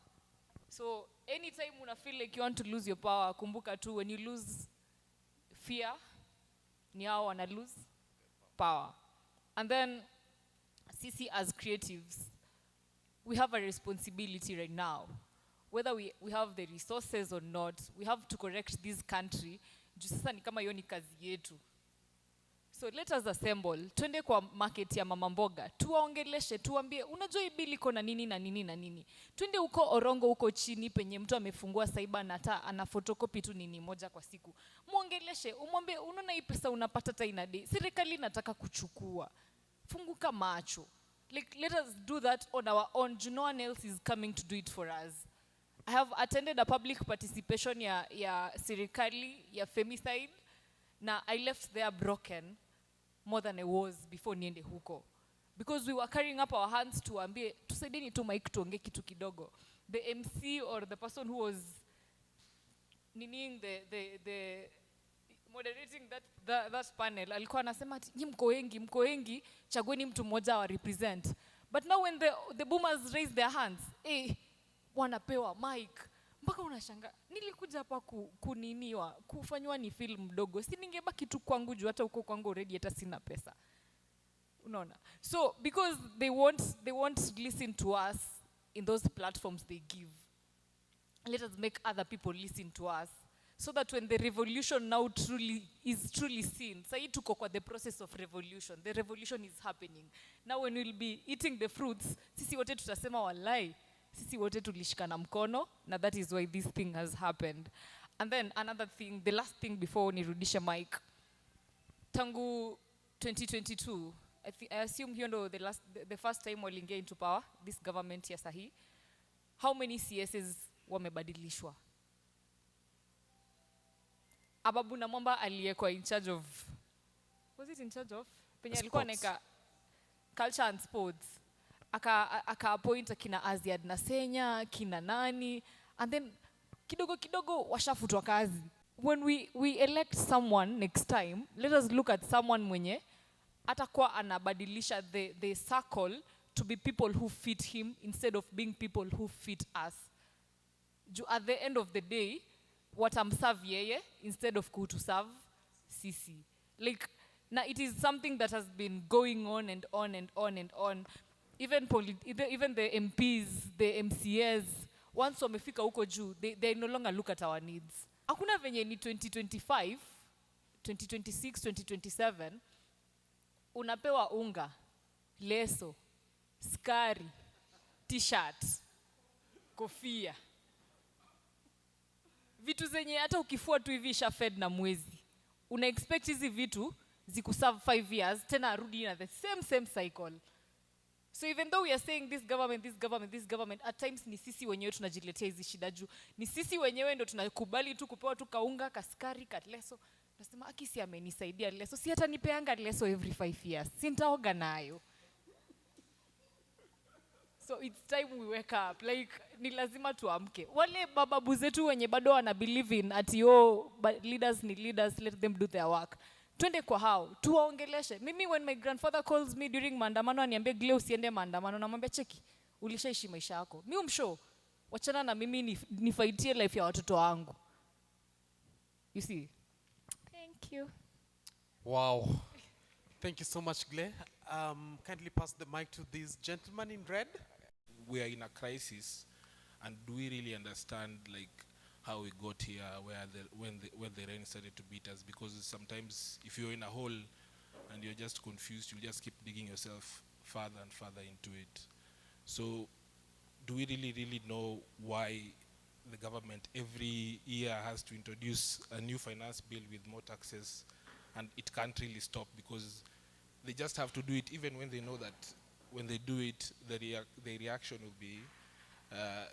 So anytime una feel like you want to lose your power, kumbuka tu when you lose fear, ni hao wana lose power. And then sisi as creatives, we have a responsibility right now. Whether we have the resources or not, we have to correct this country. Juu sasa ni kama hiyo ni kazi yetu. So let us assemble, twende kwa market ya mama mboga, tuwaongeleshe, tuambie, unajua hii bili iko na nini na nini na nini. Twende uko Orongo uko chini penye mtu amefungua saiba na ana photocopy tu nini moja kwa siku. Muongeleshe, umwambie unaona hii pesa unapata hata ina day. Serikali inataka kuchukua. Funguka macho. Like, let us do that on our own. No one else is coming to do it for us. I have attended a public participation ya serikali, ya femicide. Now, I left there broken more than I was before niende huko. Because we were carrying up our hands to ambie, tusaidini tu mic tuonge kitu kidogo. The MC or the person who was the moderating that panel, alikuwa anasema ati nyi mko wengi, chagueni mtu mmoja wa represent. But now when the boomers raise their hands, wanapewa mic. Mpaka unashanga, nilikuja hapa kuniniwa, kufanywa ni film mdogo. Si ningebaki tu kwangu juu hata uko kwangu already hata sina pesa. Unaona? So because they won't listen to us in those platforms they give. Let us make other people listen to us. So that when the revolution now is truly seen, sai tuko kwa the process of revolution. The revolution is happening. Now when we'll be eating the fruits, sisi wote tutasema wallahi, sisi wote tulishikana mkono, na that is why this thing has happened. And then another thing, the last thing before nirudisha mic, tangu 2022, I assume hiyo ndo the first time walingia into power, this government ya sahi. How many CSs wamebadilishwa? Ababu na Mwamba aliyekuwa in charge of, was it in charge of? Penye alikuwa neka culture and sports. Aka appoint kina Aziad na Senya, kina nani, and then kidogo washafutua kazi. when we elect someone next time, let us look at someone mwenye atakuwa anabadilisha the circle to be people who fit him instead of being people who fit us. At the end of the day, watamserve yeye instead of kutuserve sisi. Like, now it is something that has been going on and on and on and on. Even the MPs, the MCAs, once wamefika huko juu, they no longer look at our needs. Hakuna venye ni 2025, 2026, 2027, unapewa unga, leso, skari, t-shirt, kofia. Vitu zenye hata ukifua tu hivi fed na mwezi. Una expect hizi vitu zikuserve 5 years, tena arudi na the same cycle. So even though we are saying this government, at times ni sisi wenyewe tunajiletea hizi shida juu. Ni sisi wenyewe ndo tunakubali tu kupewa tu kaunga, kaskari, katleso. Tunasema akisi amenisaidia leso. Si hata nipeanga leso every 5 years. Sintaoga nayo. So it's time we wake up. Like, ni lazima tuamke. Wale bababu zetu wenye bado wana believe in ati leaders ni leaders, let them do their work. Twende kwa hao, tuwaongeleshe. Mimi when my grandfather calls me during maandamano aniambia Gle usiende maandamano, namwambia cheki, ulishaishi maisha yako. Mimi umshow, wachana na mimi nifaitie life ya watoto wangu. You see? Thank you. Wow. Thank you so much, Gle. Kindly pass the mic to this gentleman in red. We are in a crisis, and do we really understand like how we got here, when the rain started to beat us? Because sometimes if you're in a hole and you're just confused, you just keep digging yourself further and further into it. So do we really know why the government every year has to introduce a new finance bill with more taxes, and it can't really stop because they just have to do it, even when they know that when they do it, the reaction will be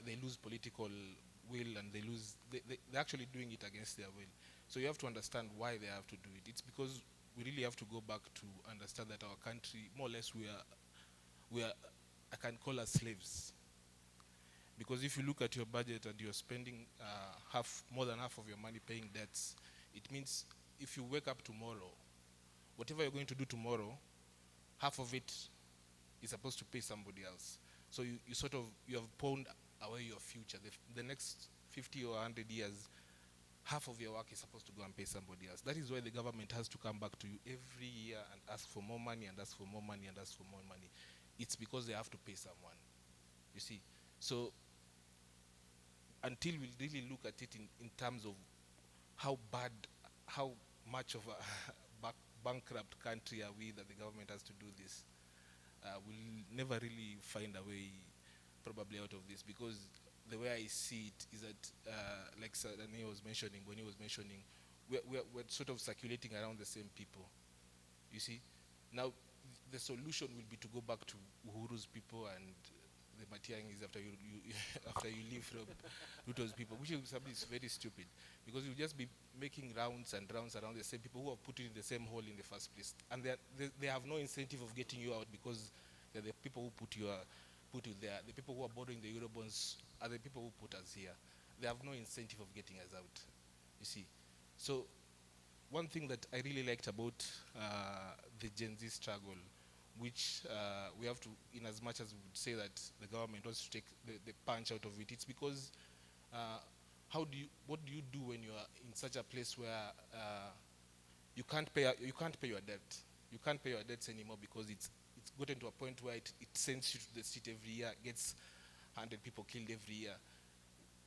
they lose political will, and they're actually doing it against their will. So you have to understand why they have to do it. It's because we really have to go back to understand that our country, more or less, we are I can call us slaves. Because if you look at your budget and you're spending more than half of your money paying debts, it means if you wake up tomorrow, whatever you're going to do tomorrow, half of it is supposed to pay somebody else. So you have pawned away your future. The next 50 or 100 years, half of your work is supposed to go and pay somebody else. That is why the government has to come back to you every year and ask for more money and ask for more money and ask for more money. It's because they have to pay someone, you see. So until we really look at it in terms of how much of a bankrupt country are we that the government has to do this, we'll never really find a way probably out of this, because the way I see it is that, like Sadani was mentioning, when he was mentioning, we're sort of circulating around the same people, you see. Now, the solution will be to go back to Uhuru's people and the Matiangis after you leave from Ruto's people, which is very stupid, because you'll just be making rounds and rounds around the same people who have put you in the same hole in the first place. And they have no incentive of getting you out, because they're the people who put you there. The people who are borrowing the Eurobonds are the people who put us here. They have no incentive of getting us out, you see. So one thing that I really liked about the Gen Z struggle, which we have to, in as much as we would say that the government wants to take the punch out of it, it's because what do you do when you are in such a place where you can't pay your debt? You can't pay your debts anymore because it's gotten to a point where it sends you to the street every year, gets 100 people killed every year.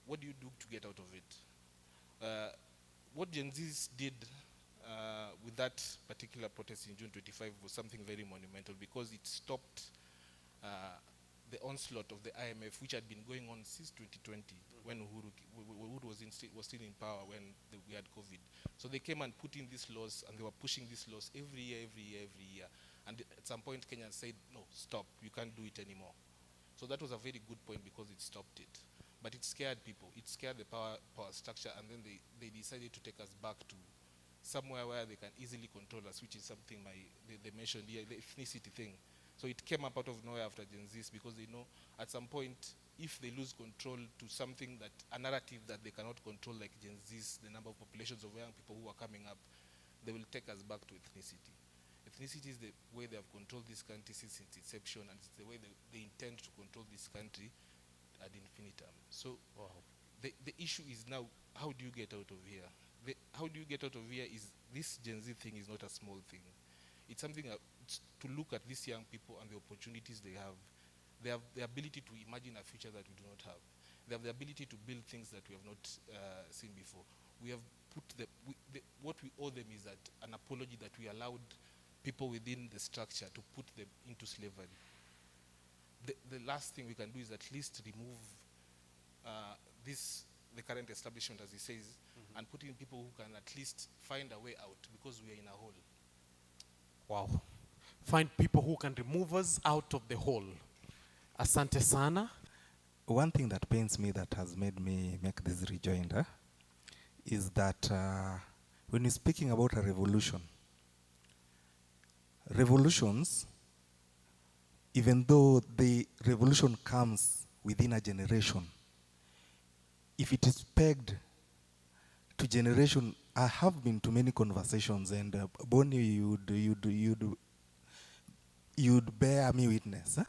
What do you do to get out of it? What Gen Zs did with that particular protest in June 25 was something very monumental, because it stopped the onslaught of the IMF, which had been going on since 2020, when Uhuru was still in power, when we had COVID. So they came and put in these laws, and they were pushing these laws every year. And at some point, Kenyans said, no, stop, you can't do it anymore. So that was a very good point, because it stopped it. But it scared people. It scared the power structure, and then they decided to take us back to somewhere where they can easily control us, which is something they mentioned here, the ethnicity thing. So it came up out of nowhere after Gen Zs, because they know at some point if they lose control to something that, a narrative that they cannot control, like Gen Z's, the number of populations of young people who are coming up, they will take us back to ethnicity. Ethnicity is the way they have controlled this country since its inception, and it's the way they intend to control this country ad infinitum. So the issue is now, how do you get out of here? How do you get out of here is, this Gen Z thing is not a small thing. It's something it's to look at these young people and the opportunities they have. They have the ability to imagine a future that we do not have. They have the ability to build things that we have not seen before. We have put what we owe them is that an apology that we allowed people within the structure to put them into slavery. The last thing we can do is at least remove the current establishment, as he says, and put in people who can at least find a way out, because we are in a hole. Wow. Find people who can remove us out of the hole. Asante sana. One thing that pains me, that has made me make this rejoinder, is that when you're speaking about a revolution, revolutions, even though the revolution comes within a generation, if it is pegged to generation, I have been to many conversations, and Bonnie, you'd bear me witness. Huh?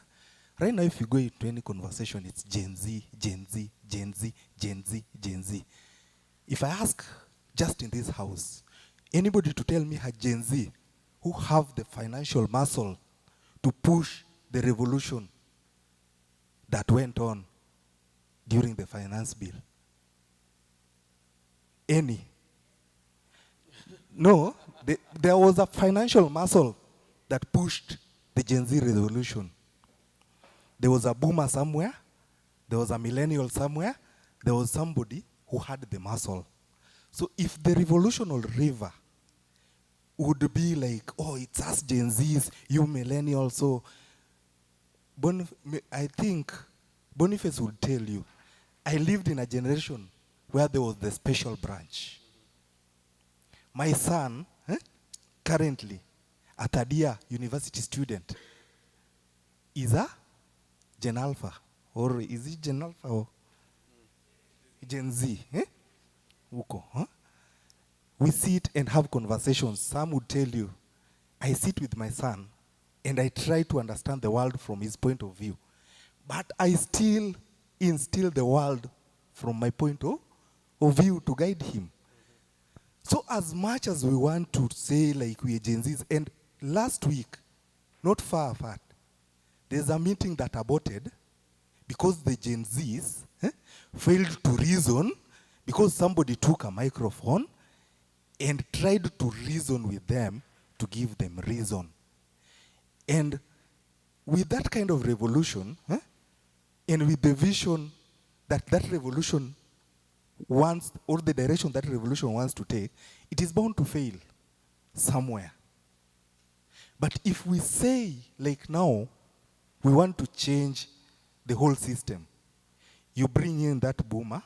Right now, if you go into any conversation, it's Gen Z, Gen Z, Gen Z, Gen Z, Gen Z. If I ask just in this house, anybody to tell me a Gen Z who have the financial muscle to push the revolution that went on during the finance bill? Any? No, there was a financial muscle that pushed the Gen Z revolution. There was a boomer somewhere, there was a millennial somewhere, there was somebody who had the muscle. So if the revolutionary river would be like, oh, it's us Gen Zs, you millennials, so I think Boniface would tell you, I lived in a generation where there was the special branch. My son, currently, a third-year university student, is a Gen Alpha, or is it Gen Alpha or Gen Z? Uko, huh? We sit and have conversations. Some would tell you, I sit with my son and I try to understand the world from his point of view. But I still instill the world from my point of view to guide him. So as much as we want to say like we are Gen Zs, and last week, not far apart, there's a meeting that aborted because the Gen Zs failed to reason, because somebody took a microphone and tried to reason with them to give them reason. And with that kind of revolution, and with the vision that that revolution wants, or the direction that revolution wants to take, it is bound to fail somewhere. But if we say, like now, we want to change the whole system, you bring in that boomer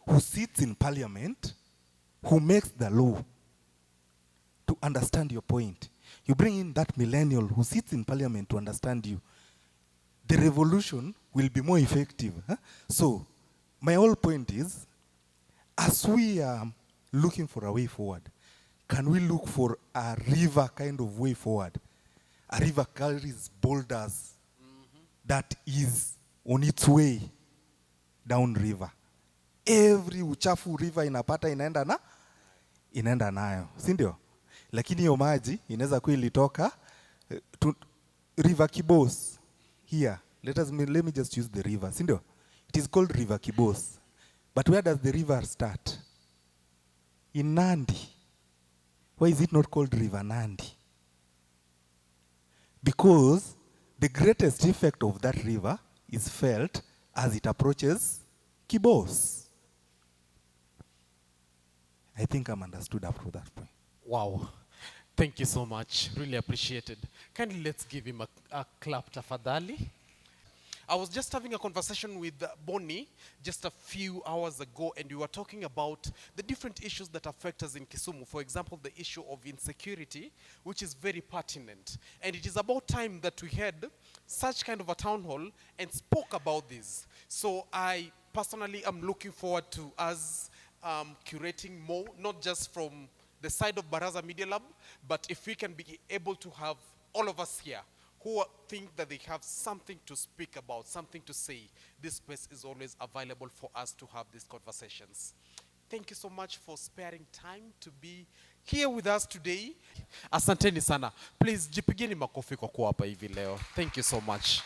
who sits in parliament, who makes the law to understand your point. You bring in that millennial who sits in parliament to understand you. The revolution will be more effective. So, my whole point is, as we are looking for a way forward, can we look for a river kind of way forward? A river carries boulders that is on its way down river. Every uchafu river inapata inaenda nayo, si ndio? Lakini hiyo maji inaweza kuwa ilitoka river Kibos here. Let me just use the river, si ndio? It is called river Kibos. But where does the river start? In Nandi. Why is it not called river Nandi? Because the greatest effect of that river is felt as it approaches Kibos. I think I'm understood up to that point. Wow. Thank you so much. Really appreciated. Kindly let's give him a clap, tafadhali. I was just having a conversation with Bonnie just a few hours ago, and we were talking about the different issues that affect us in Kisumu. For example, the issue of insecurity, which is very pertinent. And it is about time that we head such kind of a town hall and spoke about this. So I personally am looking forward to us curating more, not just from the side of Baraza Media Lab, but if we can be able to have all of us here who think that they have something to speak about, something to say, this space is always available for us to have these conversations. Thank you so much for sparing time to be here with us today. Asanteni sana. Please, jipigeni makofi kwa kuwa hapa hivi leo. Thank you so much.